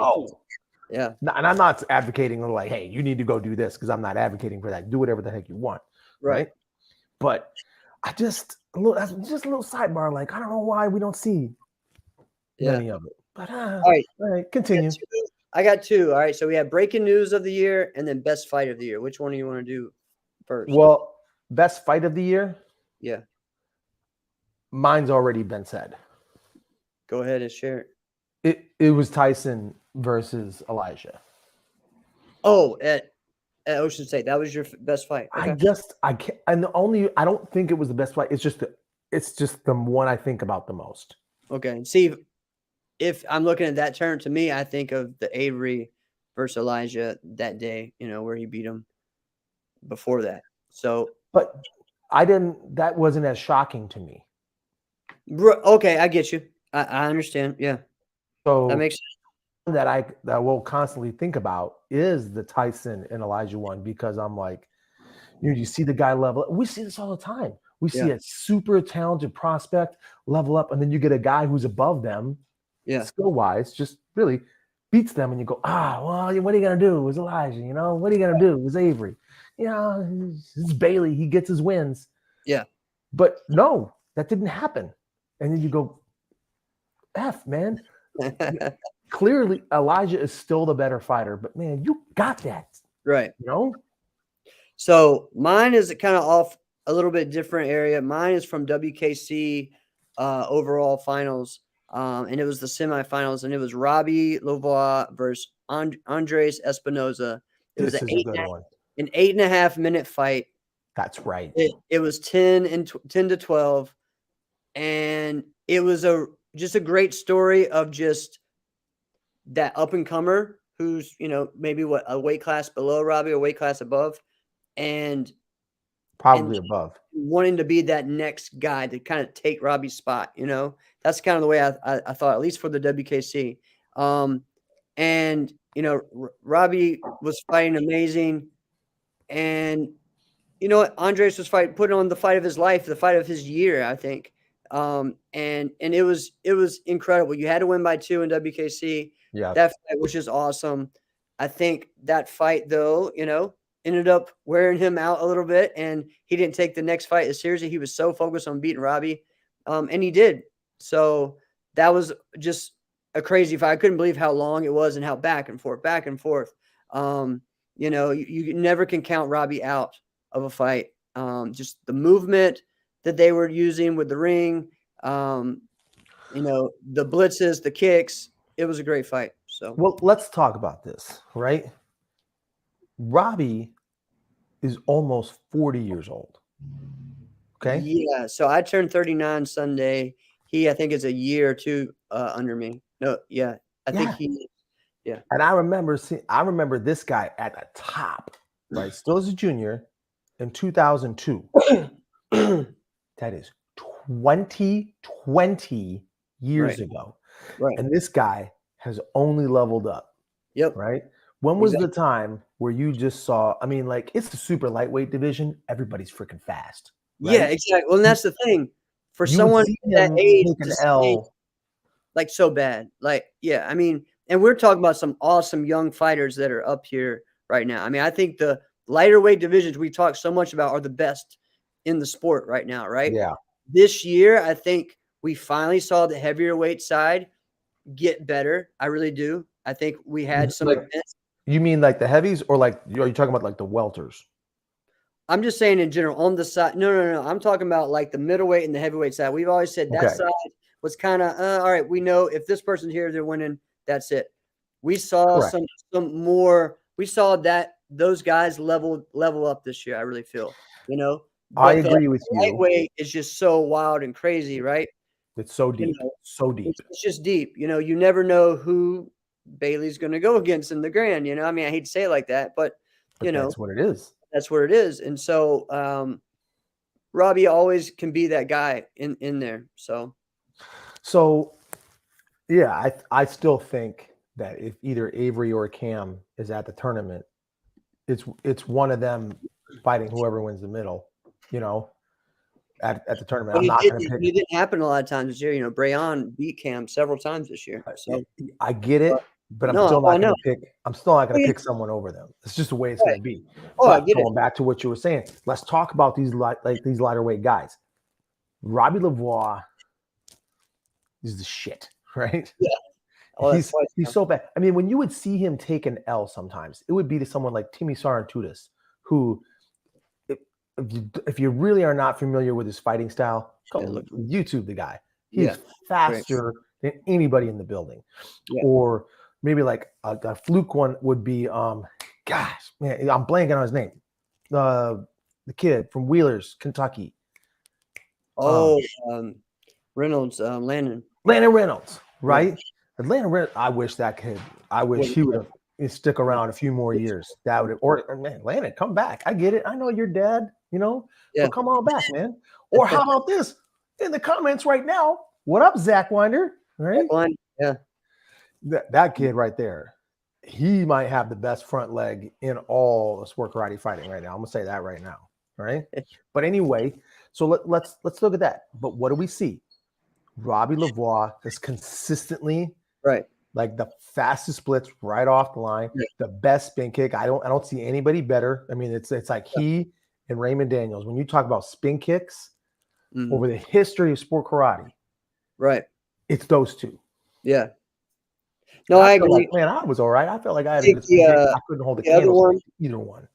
Yeah. And I'm not advocating like, hey, you need to go do this, because I'm not advocating for that. Do whatever the heck you want. Right. But that's just a little sidebar. Like, I don't know why we don't see many of it. But all right, continue. I got two. All right, so we have breaking news of the year and then best fight of the year. Which one do you want to do first? Well, best fight of the year? Yeah. Mine's already been said. Go ahead and share it. It was Tyson versus Elijah. Oh, at Ocean State. That was your best fight. Okay. I can't, and I don't think it was the best fight. It's just the one I think about the most. Okay. See, if I'm looking at that turn, to me, I think of the Avery versus Elijah that day, where he beat him before that. So, but that wasn't as shocking to me. Okay. I get you. I understand. Yeah. So that makes sense. That I will constantly think about is the Tyson and Elijah one, because I'm like, you see the guy level. We see this all the time. We see a super talented prospect level up, and then you get a guy who's above them, skill wise, just really beats them, and you go, well, what are you gonna do? It was Elijah, what are you gonna do? It was Avery, it's Bailey. He gets his wins. Yeah, but no, that didn't happen. And then you go, man. Clearly, Elijah is still the better fighter, but man, you got that. Right. So mine is kind of off a little bit different area. Mine is from WKC overall finals. And it was the semifinals, and it was Robbie Lavoie versus Andres Espinoza. It was an 8.5 minute fight. That's right. It was 10 to 12. And it was just a great story of just that up and comer who's, maybe a weight class below Robbie or weight class above, and probably above, wanting to be that next guy to kind of take Robbie's spot. That's kind of the way I thought, at least for the WKC. And Robbie was fighting amazing, and Andres was putting on the fight of his life, the fight of his year, I think. And it was incredible. You had to win by 2 in WKC. Yeah. That fight was just awesome. I think that fight, though, ended up wearing him out a little bit, and he didn't take the next fight as seriously. He was so focused on beating Robbie, and he did. So that was just a crazy fight. I couldn't believe how long it was and how back and forth, back and forth. You never can count Robbie out of a fight. Just the movement that they were using with the ring, the blitzes, the kicks. It was a great fight. So, well, let's talk about this, right? Robbie is almost 40 years old. Okay. Yeah. So I turned 39 Sunday. I think, is a year or two under me. No, yeah. I think he. Yeah. And I remember this guy at the top, right? Still as a junior in 2002. That is 20 years ago. Right. And this guy has only leveled up. Yep. Right. When was the time where you just saw, I mean, like, it's the super lightweight division. Everybody's freaking fast. Right? Yeah, exactly. Well, and that's the thing. For someone that age to stay, like, so bad. Like, yeah, I mean, and we're talking about some awesome young fighters that are up here right now. I mean, I think the lighter weight divisions we talk so much about are the best in the sport right now, right? Yeah. This year, I think we finally saw the heavier weight side get better. I really do. I think we had some events. You mean like the heavies, or like, are you talking about like the welters? I'm just saying in general on the side. No. I'm talking about like the middleweight and the heavyweight side. We've always said that side was kind of, all right, we know if this person's here, they're winning. That's it. We saw some more. We saw that those guys level up this year. I really feel, But I agree with you. Lightweight is just so wild and crazy, right? It's so deep, so deep. It's just deep. You never know who Bailey's going to go against in the grand. I mean, I hate to say it like that, but that's what it is. That's where it is. And so Robbie always can be that guy in there. So yeah, I still think that if either Avery or Cam is at the tournament, it's one of them fighting whoever wins the middle, at the tournament. I'm not going to pick. It didn't happen a lot of times this year. Brayon beat Cam several times this year. So I get it. But I'm still not going to pick. I'm still not going to pick someone over them. It's just the way it's going to be. I get going back to what you were saying, let's talk about these lighter weight guys. Robbie Lavoie is the shit, right? Yeah, he's so bad. I mean, when you would see him take an L, sometimes it would be to someone like Timmy Sarantudis, who, if you really are not familiar with his fighting style, go YouTube the guy. He's faster than anybody in the building, or. Maybe like a fluke one would be, gosh, man, I'm blanking on his name. The kid from Wheelers, Kentucky. Reynolds, Landon Reynolds, right? Yeah. Landon Reynolds, I wish he would have stick around a few more years. That would have, or man, Landon, come back. I get it. I know you're dead, so come on back, man. Or how about this? In the comments right now, what up, Zach Winder? Right? Yeah. That kid right there, he might have the best front leg in all of sport karate fighting right now. I'm gonna say that right now, right? But anyway, so let's look at that. But what do we see? Robbie Lavoie is consistently like the fastest splits right off the line, the best spin kick. I don't see anybody better. I mean, it's like he and Raymond Daniels. When you talk about spin kicks over the history of sport karate, it's those two. Yeah. No, I agree. Like, man, I was all right. I felt like I couldn't hold the candle to either one.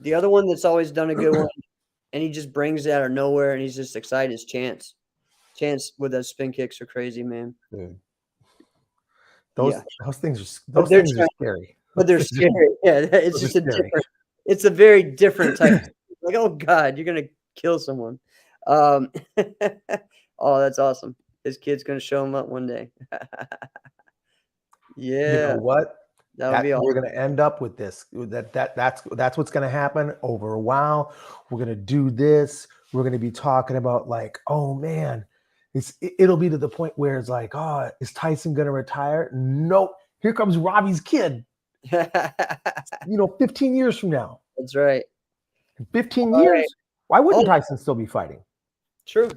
The other one that's always done a good one, and he just brings it out of nowhere, and he's just excited, is Chance. Chance with those spin kicks are crazy, man. Dude. Those things are scary. But they're scary. Yeah, it's just it's a very different type. Like, oh God, you're gonna kill someone. Oh, that's awesome. His kid's gonna show him up one day. Yeah. You know what? That would be awesome. We're going to end up with this. That's what's going to happen over a while. We're going to do this. We're going to be talking about like, oh man, it'll be to the point where it's like, oh, is Tyson going to retire? Nope. Here comes Robbie's kid. 15 years from now. That's right. In 15 years, why wouldn't Tyson still be fighting? True.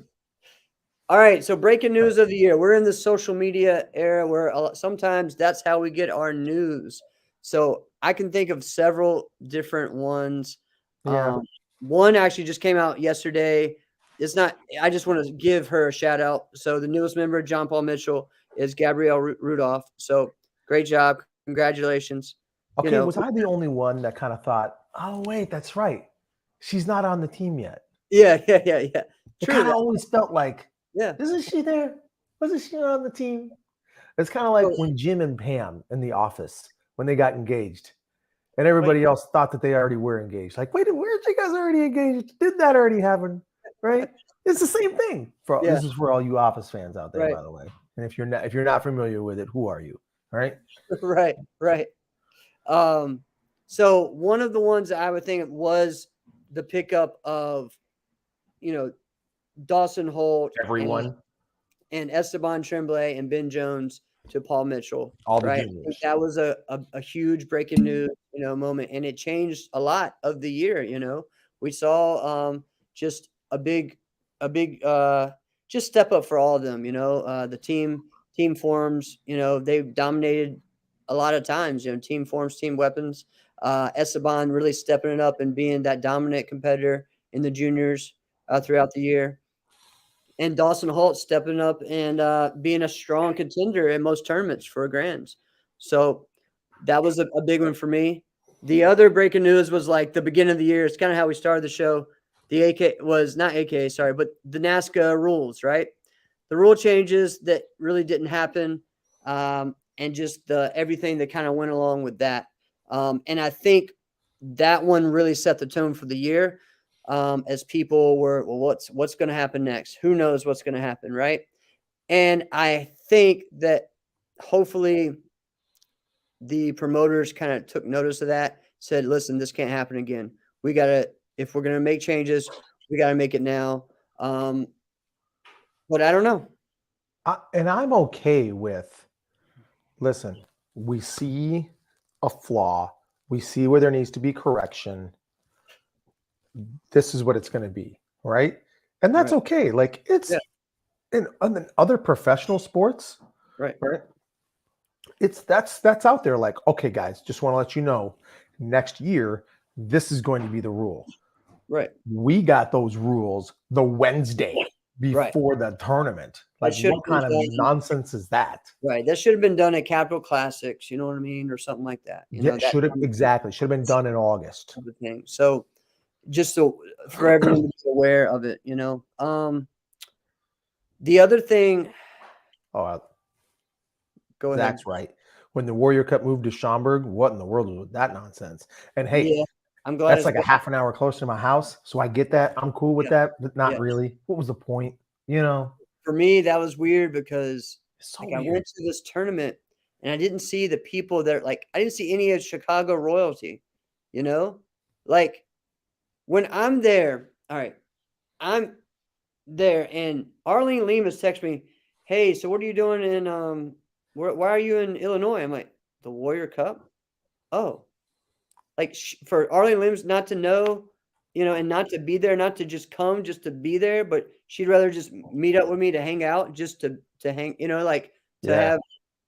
All right, so breaking news of the year. We're in the social media era where sometimes that's how we get our news. So I can think of several different ones. Yeah. One actually just came out yesterday. It's not. I just want to give her a shout out. So the newest member, John Paul Mitchell, is Gabrielle Rudolph. So great job, congratulations. Okay, was I the only one that kind of thought, oh wait, that's right, she's not on the team yet? Yeah. It kind of always felt like, yeah, isn't she there? Wasn't she on the team? It's kind of like when Jim and Pam in The Office, when they got engaged, and everybody else thought that they already were engaged. Like, wait, weren't you guys already engaged? Did that already happen? Right? It's the same thing. This is for all you Office fans out there, by the way. And if you're not familiar with it, who are you? Right? Right. So one of the ones that I would think was the pickup of, Dawson Holt, everyone, and Esteban Tremblay and Ben Jones to Paul Mitchell. All the juniors. That was a huge breaking news, moment, and it changed a lot of the year. We saw just a big just step up for all of them. The team forms. They've dominated a lot of times. Team forms, team weapons. Esteban really stepping it up and being that dominant competitor in the juniors throughout the year. And Dawson Holt stepping up and being a strong contender in most tournaments for grands. So that was a big one for me. The other breaking news was like the beginning of the year. It's kind of how we started the show. The AK was not AKA, sorry, but the NASCA rules, right? The rule changes that really didn't happen, and just everything that kind of went along with that. And I think that one really set the tone for the year. As people were, well, what's going to happen next? Who knows what's going to happen, right? And I think that hopefully the promoters kind of took notice of that, said, listen, this can't happen again. We got to, if we're going to make changes, we got to make it now. But I don't know. And I'm okay with, listen, we see a flaw. We see where there needs to be correction. This is what it's going to be, right? And that's okay. Like it's in other professional sports, right? It's that's out there. Like, okay, guys, just want to let you know, next year this is going to be the rule. Right. We got those rules the Wednesday before the tournament. Like, what kind of nonsense is that? Right. That should have been done at Capital Classics. You know what I mean, or something like that. Should have exactly. Should have been done in August. So. Just so for everyone to be aware of it, the other thing. Go ahead. That's right. When the Warrior Cup moved to Schaumburg, what in the world was that nonsense? And hey, I'm glad that's like a half an hour closer to my house, so I get that. I'm cool with that, but not really. What was the point? For me, that was weird because I went to this tournament and I didn't see the people that I didn't see any of Chicago royalty. Like. When I'm there, all right, I'm there, and Arlene Lemus texts me, hey, so what are you doing in, why are you in Illinois? I'm like, the Warrior Cup? Oh. Like, for Arlene Lemus not to know, and not to be there, not to just come, just to be there, but she'd rather just meet up with me to hang out, just to hang, to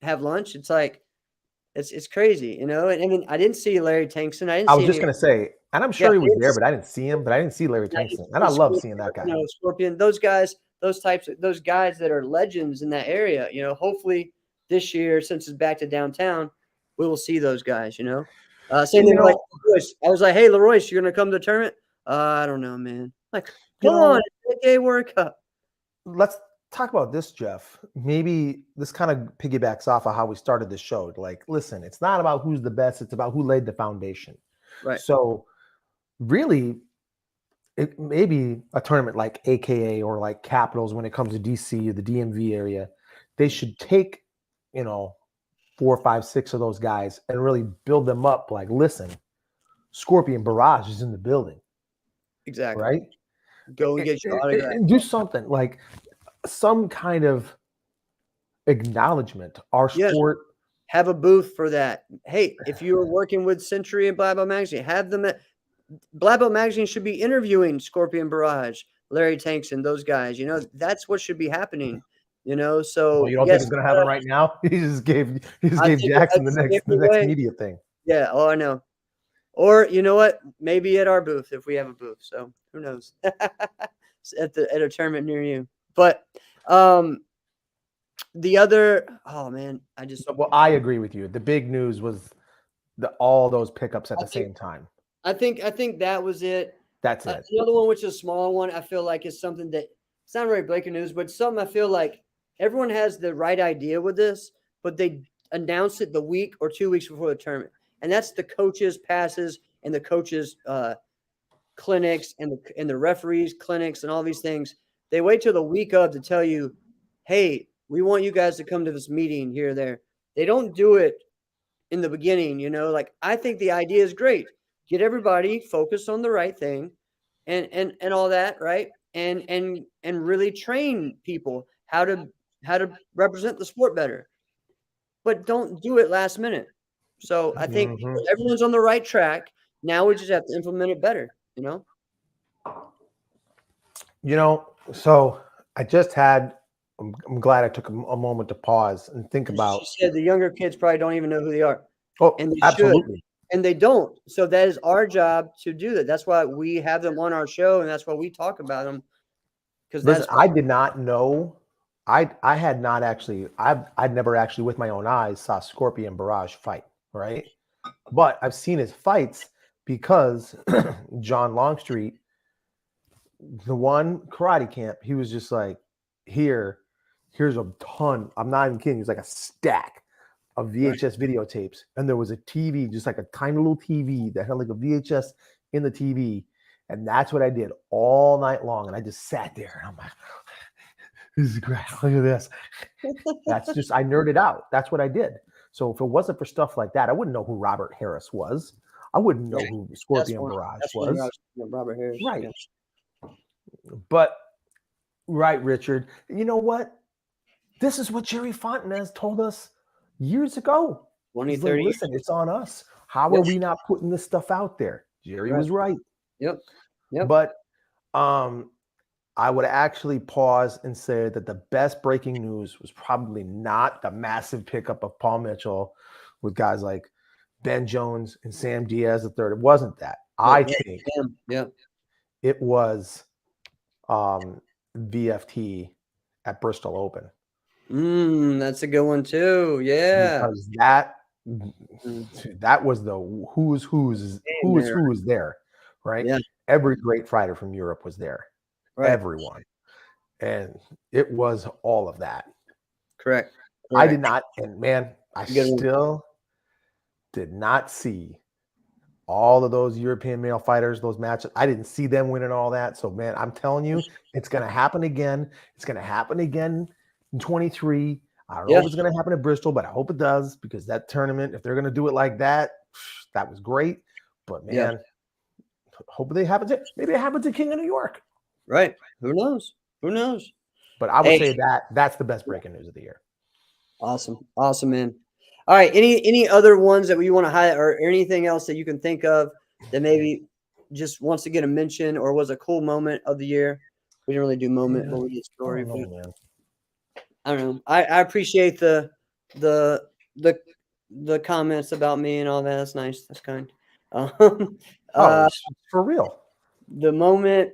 have lunch. It's like, it's crazy, and I mean, I didn't see Larry Tankson. I was just going to say, and I'm sure he was there, but I didn't see him. But I didn't see Larry Tankson, and I love seeing that guy. Scorpion, those guys, those guys that are legends in that area. Hopefully this year, since it's back to downtown, we will see those guys. Same thing like Leroyce. I was like, hey, Leroyce, you're going to come to the tournament? I don't know, man. Like, come on, it's a World Cup. Let's talk about this, Jeff. Maybe this kind of piggybacks off of how we started the show. Like, listen, it's not about who's the best; it's about who laid the foundation. Right. So. Really, it may be a tournament like AKA or like Capitals when it comes to DC or the DMV area. They should take, 4, 5, 6 of those guys and really build them up. Like, listen, Scorpion Barrage is in the building. Exactly. Right? Go and get your autograph. And do something like some kind of acknowledgement. Our sport. Have a booth for that. Hey, if you are working with Century and Blab Magazine, have them at Blab Magazine should be interviewing Scorpion Barrage. Larry Tanks and those guys. That's what should be happening. So Well, you don't think it's going to happen right now? He just gave Jackson the next media thing. Yeah. Oh, I know. Or you know what? Maybe at our booth if we have a booth. So who knows? at a tournament near you. But the other, oh man, Well, I agree with you. The big news was all those pickups at the same time. I think that was it. That's it. The other one, which is a small one, I feel like is something that it's not really breaking news, but something I feel like everyone has the right idea with this, but they announce it the week or 2 weeks before the tournament. And that's the coaches' passes and the coaches' clinics and the referees' clinics and all these things. They wait till the week of to tell you, hey, we want you guys to come to this meeting here or there. They don't do it in the beginning, like I think the idea is great. Get everybody focused on the right thing and all that, right? And really train people how to represent the sport better. But don't do it last minute. So I think everyone's on the right track. Now we just have to implement it better, So I just had I'm glad I took a moment to pause and think about. She said the younger kids probably don't even know who they are. Oh, and they absolutely. should, and they don't. So that is our job to do that. That's why we have them on our show, and that's why we talk about them. Because I did not know. I'd never actually with my own eyes saw Scoopy and Barrage fight, right? But I've seen his fights because John Longstreet, the one karate camp, he was just like, here's a ton. I'm not even kidding. It's like a stack of VHS videotapes. And there was a TV, just like a tiny little TV that had like a VHS in the TV. And that's what I did all night long. And I just sat there and I'm like, this is great. Look at this. That's just, I nerded out. That's what I did. So if it wasn't for stuff like that, I wouldn't know who Robert Harris was. I wouldn't know who Scorpion Barrage was. Robert Harris. Right. Yeah. But, right, Richard, you know what? This is what Jerry Fontenez told us years ago. 20, 30 Listen, it's on us. How are we not putting this stuff out there? Jerry was right. Yep. But I would actually pause and say that the best breaking news was probably not the massive pickup of Paul Mitchell with guys like Ben Jones and Sam Diaz III. It wasn't that. I think it was VFT at Bristol Open. That's a good one too. Yeah. Because that was the who's there, right? Yeah. Every great fighter from Europe was there. Right. Everyone. And it was all of that. Correct. I did not, and man, I still did not see all of those European male fighters, those matches. I didn't see them winning all that. So, man, I'm telling you, it's going to happen again. It's going to happen again in 23. I don't know if it's going to happen at Bristol, but I hope it does, because that tournament, if they're going to do it like that, that was great. But, man, hopefully it happens. Maybe it happens at King of New York. Right. Who knows? But I would say that's the best breaking news of the year. Awesome, man. All right. Any other ones that you want to highlight, or anything else that you can think of that maybe just wants to get a mention or was a cool moment of the year? We didn't really do moment, but we did story. I don't know. I appreciate the comments about me and all that. That's nice. That's kind. For real. The moment.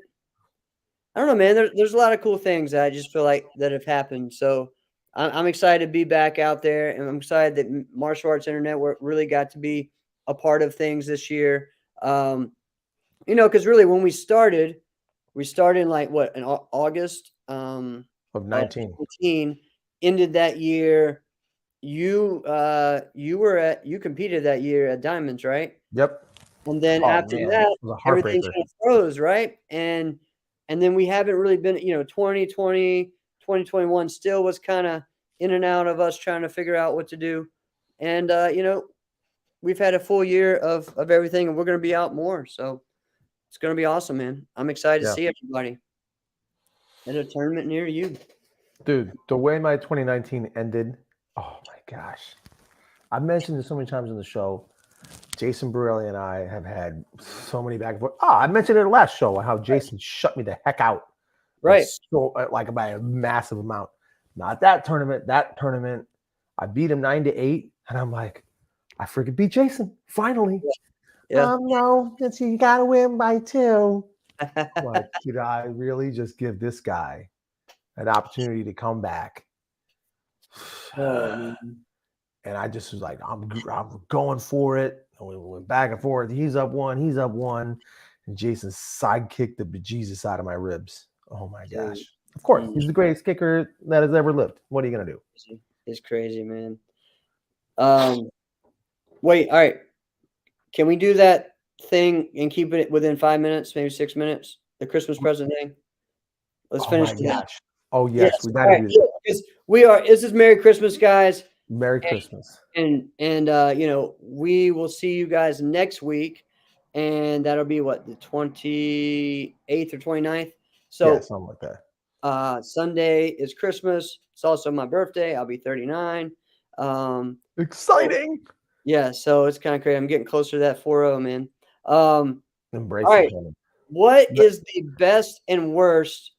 I don't know, man. There's a lot of cool things that I just feel like that have happened. So I'm excited to be back out there, and I'm excited that Martial Arts Internet really got to be a part of things this year. Because really when we started in like in August of 19. Ended that year. You competed that year at Diamonds, right? Yep. And then after that, everything kind of froze, right? And then we haven't really been, 2020, 2021 still was kind of in and out of us trying to figure out what to do. And, we've had a full year of everything, and we're going to be out more. So it's going to be awesome, man. I'm excited to see everybody at a tournament near you. Dude, the way my 2019 ended, oh my gosh. I've mentioned this so many times in the show. Jason Borelli and I have had so many back and forth. I mentioned it in the last show how Jason shut me the heck out Right. So like by a massive amount. Not that tournament. That tournament, I beat him 9-8, and I'm like, I freaking beat Jason finally. Yeah. No, you gotta win by 2. Like, did I really just give this guy an opportunity to come back? Oh, And I just was like, I'm going for it. And we went back and forth. He's up 1. He's up 1. And Jason sidekicked the bejesus out of my ribs. Oh my gosh. Of course, he's the greatest kicker that has ever lived. What are you going to do? It's crazy, man. Wait, all right. Can we do that thing and keep it within 5 minutes, maybe 6 minutes? The Christmas present thing. Let's finish. Oh my gosh. Oh yes, yes, we got to do this. This is Merry Christmas, guys. Merry Christmas. And we will see you guys next week, and that'll be what, the 28th or 29th. So yeah, something like that. Sunday is Christmas. It's also my birthday. I'll be 39. Exciting. Yeah, so it's kind of crazy. I'm getting closer to that 40, man. Embrace all right. it. What is the best and worst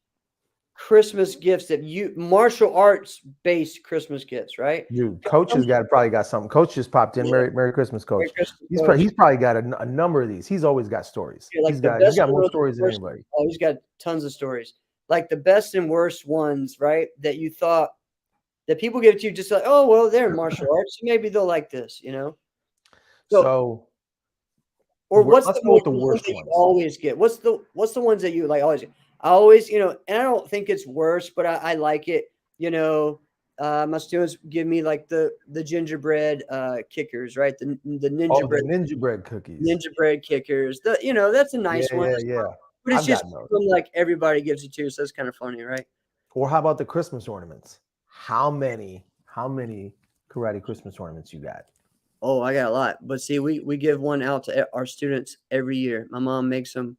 Christmas gifts that martial arts based Christmas gifts, right? Dude, Coach has probably got something. Coach just popped in. Yeah. Merry Christmas, Coach. Merry Christmas, he's Coach. He's probably got a number of these. He's always got stories. Yeah, like he's got more stories than anybody. Oh, he's got tons of stories. Like the best and worst ones, right? That you thought that people give it to you just like, oh well, they're in martial arts, so maybe they'll like this, So or what's let's the go with the ones worst that ones. you always get? What's the ones that you like always? I always, and I don't think it's worse, but I like it. My students give me like the gingerbread kickers, right? The ninja bread cookies. Ninja bread kickers. That's a nice one. Yeah. But it's just like everybody gives it to, so it's kind of funny, right? Or how about the Christmas ornaments? How many karate Christmas ornaments you got? Oh, I got a lot. But see, we give one out to our students every year. My mom makes them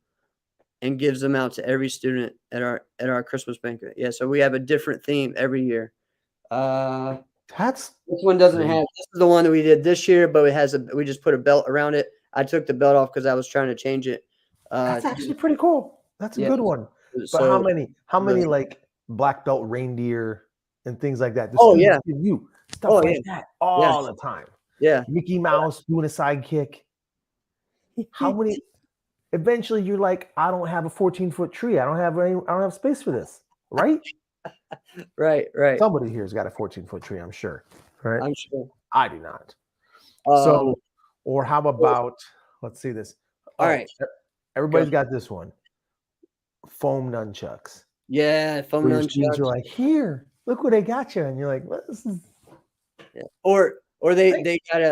and gives them out to every student at our Christmas banquet. Yeah, so we have a different theme every year. This one doesn't have. This is the one that we did this year, but it has we just put a belt around it. I took the belt off because I was trying to change it. That's actually pretty cool. That's a good one. But so, how many like black belt reindeer and things like that? Yeah. Give you stuff like that all the time. Yeah. Mickey Mouse doing a sidekick. How many? Eventually, you're like, I don't have a 14-foot tree. I don't have space for this. Right? Right. Somebody here's got a 14-foot tree, I'm sure. Right? I'm sure. I do not. Or how about, let's see this. All right. Everybody's got this one. Foam nunchucks. Yeah, foam nunchucks. You're like, here, look what they got you. And you're like, what is this? Yeah. Or they got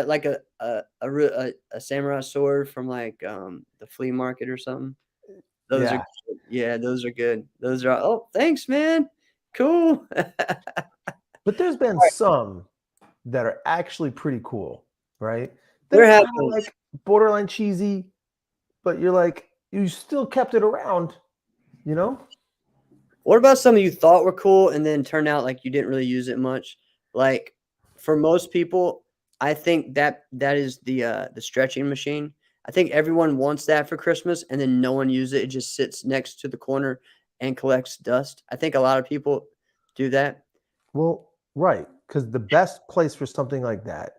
a samurai sword from like the flea market or something. Those are good. Those are good. Those are thanks, man. Cool. But there's been some that are actually pretty cool, right? They're kind of like borderline cheesy, but you're like, you still kept it around, What about some you thought were cool and then turned out like you didn't really use it much? Like for most people, I think that is the stretching machine. I think everyone wants that for Christmas, and then no one uses it. It just sits next to the corner and collects dust. I think a lot of people do that. Well, right, because the best place for something like that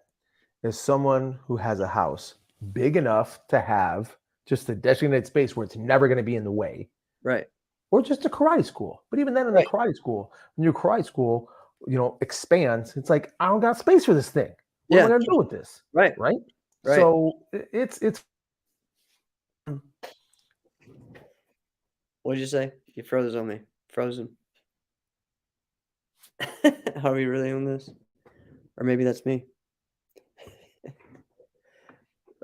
is someone who has a house big enough to have just a designated space where it's never going to be in the way. Right. Or just a karate school. But even then in the karate school, when your karate school, expands, it's like, I don't got space for this thing. What am I going to do with this? Right. So it's. What did you say? You froze on me. Frozen. Are we really on this? Or maybe that's me.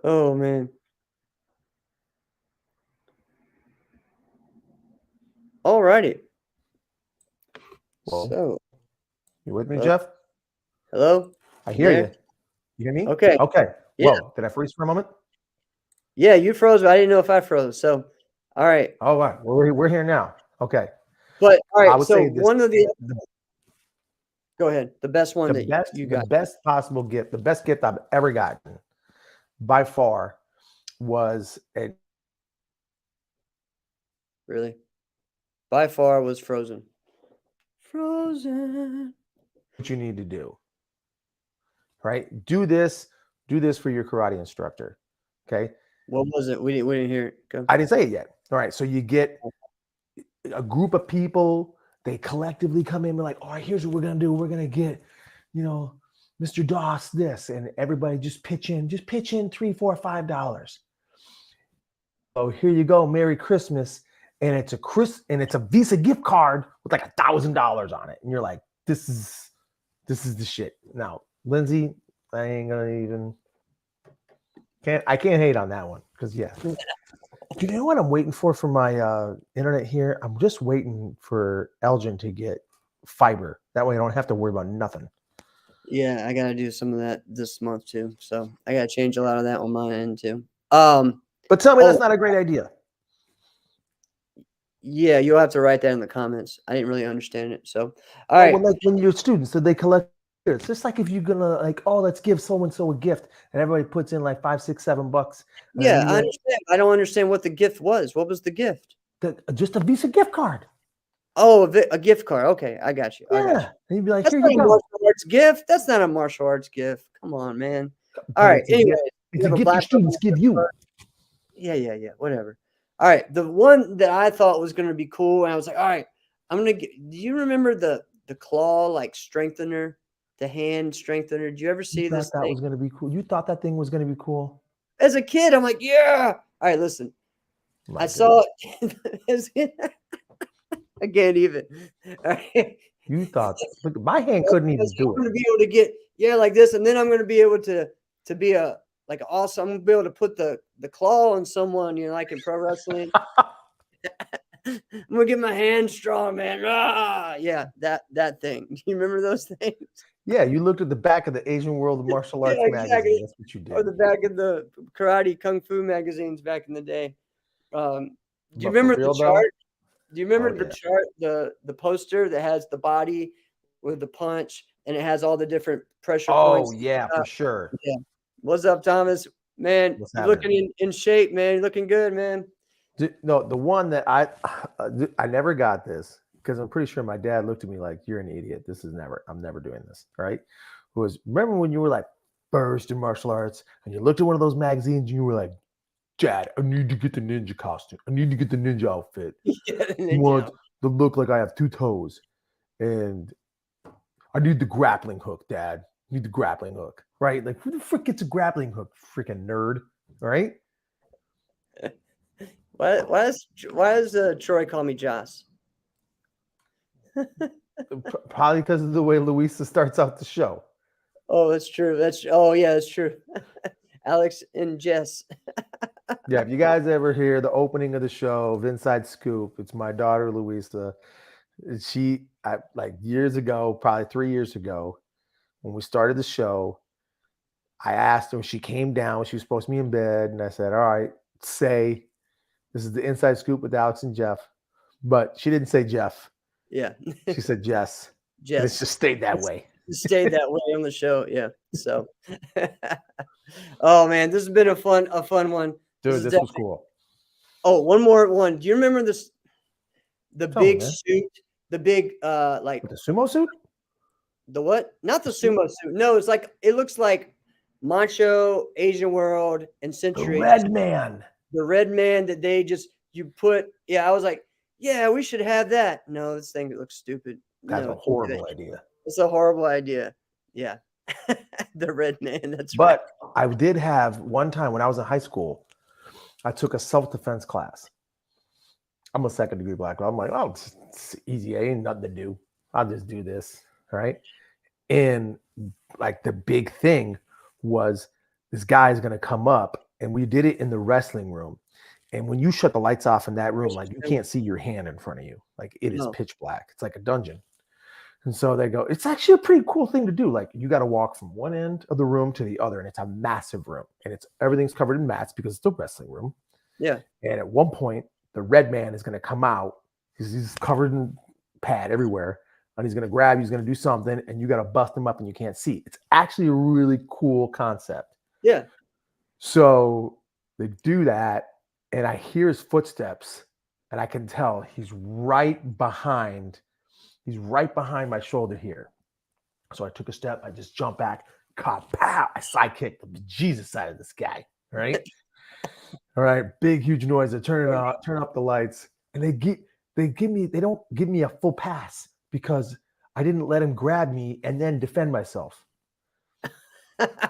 Oh, man. All righty. Well, so, you with me, Jeff? Hello? I hear you. You hear me? Okay. Yeah. Whoa, did I freeze for a moment? Yeah, you froze, but I didn't know if I froze. So, all right. Oh, wow. We're here now. Okay. But all right. I would say one of the go ahead. The best one you got. The best possible gift, the best gift I've ever gotten by far was Really? By far was Frozen. Frozen. What you need to do, right? Do this for your karate instructor. Okay. What was it? We didn't hear it. Go. I didn't say it yet. All right. So you get a group of people, they collectively come in and be like, all right, here's what we're gonna do. We're gonna get, Mr. Doss this, and everybody just pitch in $3, $4, $5. Oh, here you go, Merry Christmas. And it's a Visa gift card with like $1,000 on it. And you're like, this is the shit. Now, Lindsay, I ain't gonna even I can't hate on that one. Because yeah. You know what I'm waiting for my internet here? I'm just waiting for Elgin to get fiber. That way I don't have to worry about nothing. Yeah, I gotta do some of that this month too. So I gotta change a lot of that on my end too. But tell me that's not a great idea. Yeah, you'll have to write that in the comments. I didn't really understand it. So all right. Well, like when you're students, so they collect. It's just like if you're gonna like, oh, let's give so and so a gift, and everybody puts in like $5, $6, $7. Yeah, I understand. I don't understand what the gift was. What was the gift? Just a Visa gift card. Oh, a gift card. Okay, I got you. Yeah, I got you. and you'd be like, That's here not you a go. martial arts gift. That's not a martial arts gift. Come on, man. All right. Anyway, it's a gift your students give you. Yeah. Whatever. All right. The one that I thought was going to be cool, and I was like, all right, I'm gonna get. Do you remember the claw like strengthener, the hand strengthener? Did you ever see this? That was going to be cool. You thought that thing was going to be cool? As a kid, I'm like, yeah. All right, listen. I saw it. I can't even. All right. You thought look, my hand couldn't even do it. I'm going to be able to get like this, and then I'm going to be able to be a like awesome. I'm going to be able to put the claw on someone, like in pro wrestling. I'm going to get my hand strong, man. Ah, yeah, that thing. Do you remember those things? Yeah, you looked at the back of the Asian World of Martial Arts magazine. That's what you did. Or the back of the karate kung fu magazines back in the day. Do you remember the chart? Do you remember the chart, the poster that has the body with the punch and it has all the different pressure points? Oh, yeah, for sure. Yeah. What's up, Thomas? Man, you're looking in shape, man. You're looking good, man. No, the one that I never got this because I'm pretty sure my dad looked at me like, you're an idiot. I'm never doing this, right? Remember when you were like first in martial arts and you looked at one of those magazines and you were like, Dad, I need to get the ninja costume. I need to get the ninja outfit. I want to look like I have 2 toes. And I need the grappling hook, Dad. I need the grappling hook. Right? Like, who the frick gets a grappling hook? Freaking nerd. All right? Why does Troy call me Joss? Probably because of the way Luisa starts out the show. Oh, that's true. That's true. Alex and Jess. Yeah, if you guys ever hear the opening of the show of Inside Scoop, it's my daughter Luisa. She, like years ago, probably 3 years ago, when we started the show, I asked her when she came down. She was supposed to be in bed, and I said, "All right, say this is the Inside Scoop with Alex and Jeff," but she didn't say Jeff. Yeah, she said Jess. Jess. It's just stayed that way. Stayed that way on the show. Yeah. So, oh man, this has been a fun one. Dude, this was cool. Oh, one more one. Do you remember this? The big suit, the big like with the sumo suit? The what? Not the sumo suit. No, it's like it looks like Macho, Asian World, and Century. The Red Man. The Red Man that they just put. Yeah, I was like, yeah, we should have that. No, this thing looks stupid. That's a horrible idea. It's a horrible idea. Yeah. The Red Man. That's right. But I did have one time when I was in high school, I took a self-defense class. I'm a second-degree black belt. I'm like, oh, it's easy. Ain't nothing to do. I'll just do this. Right. And like the big thing was this guy is going to come up, and we did it in the wrestling room. And when you shut the lights off in that room, like you can't see your hand in front of you. Like it is pitch black. It's like a dungeon. And so they go, it's actually a pretty cool thing to do. Like you got to walk from one end of the room to the other, and it's a massive room, and everything's covered in mats because it's a wrestling room. Yeah. And at one point, the Red Man is going to come out. He's covered in pad everywhere, and he's going to grab you. He's going to do something, and you got to bust him up, and you can't see. It's actually a really cool concept. Yeah. So they do that, and I hear his footsteps, and I can tell he's right behind my shoulder here. So I took a step, I just jumped back, caught, pow, I sidekicked the Jesus side of this guy, right? All right, big, huge noise. I turn up the lights, and they don't give me a full pass because I didn't let him grab me and then defend myself.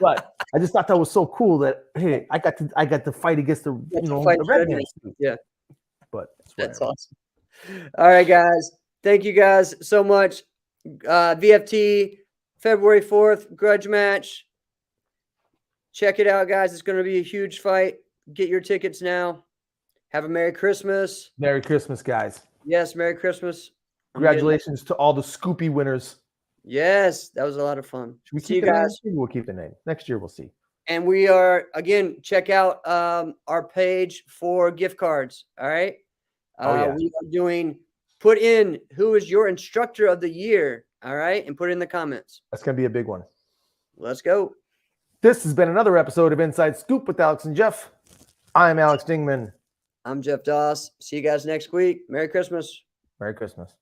But I just thought that was so cool that, hey, I got to fight against the red man. Yeah. But that's awesome. All right, guys. Thank you guys so much. VFT February 4th grudge match. Check it out, guys. It's going to be a huge fight. Get your tickets now. Have a Merry Christmas. Merry Christmas, guys. Yes, Merry Christmas. Congratulations to all the Scoopy winners. Yes, that was a lot of fun. Should we keep the name? Maybe we'll keep the name. Next year, we'll see. And we are, again, check out our page for gift cards. All right. We are doing, put in who is your instructor of the year. All right. And put it in the comments. That's going to be a big one. Let's go. This has been another episode of Inside Scoop with Alex and Jeff. I'm Alex Dingman. I'm Jeff Doss. See you guys next week. Merry Christmas. Merry Christmas.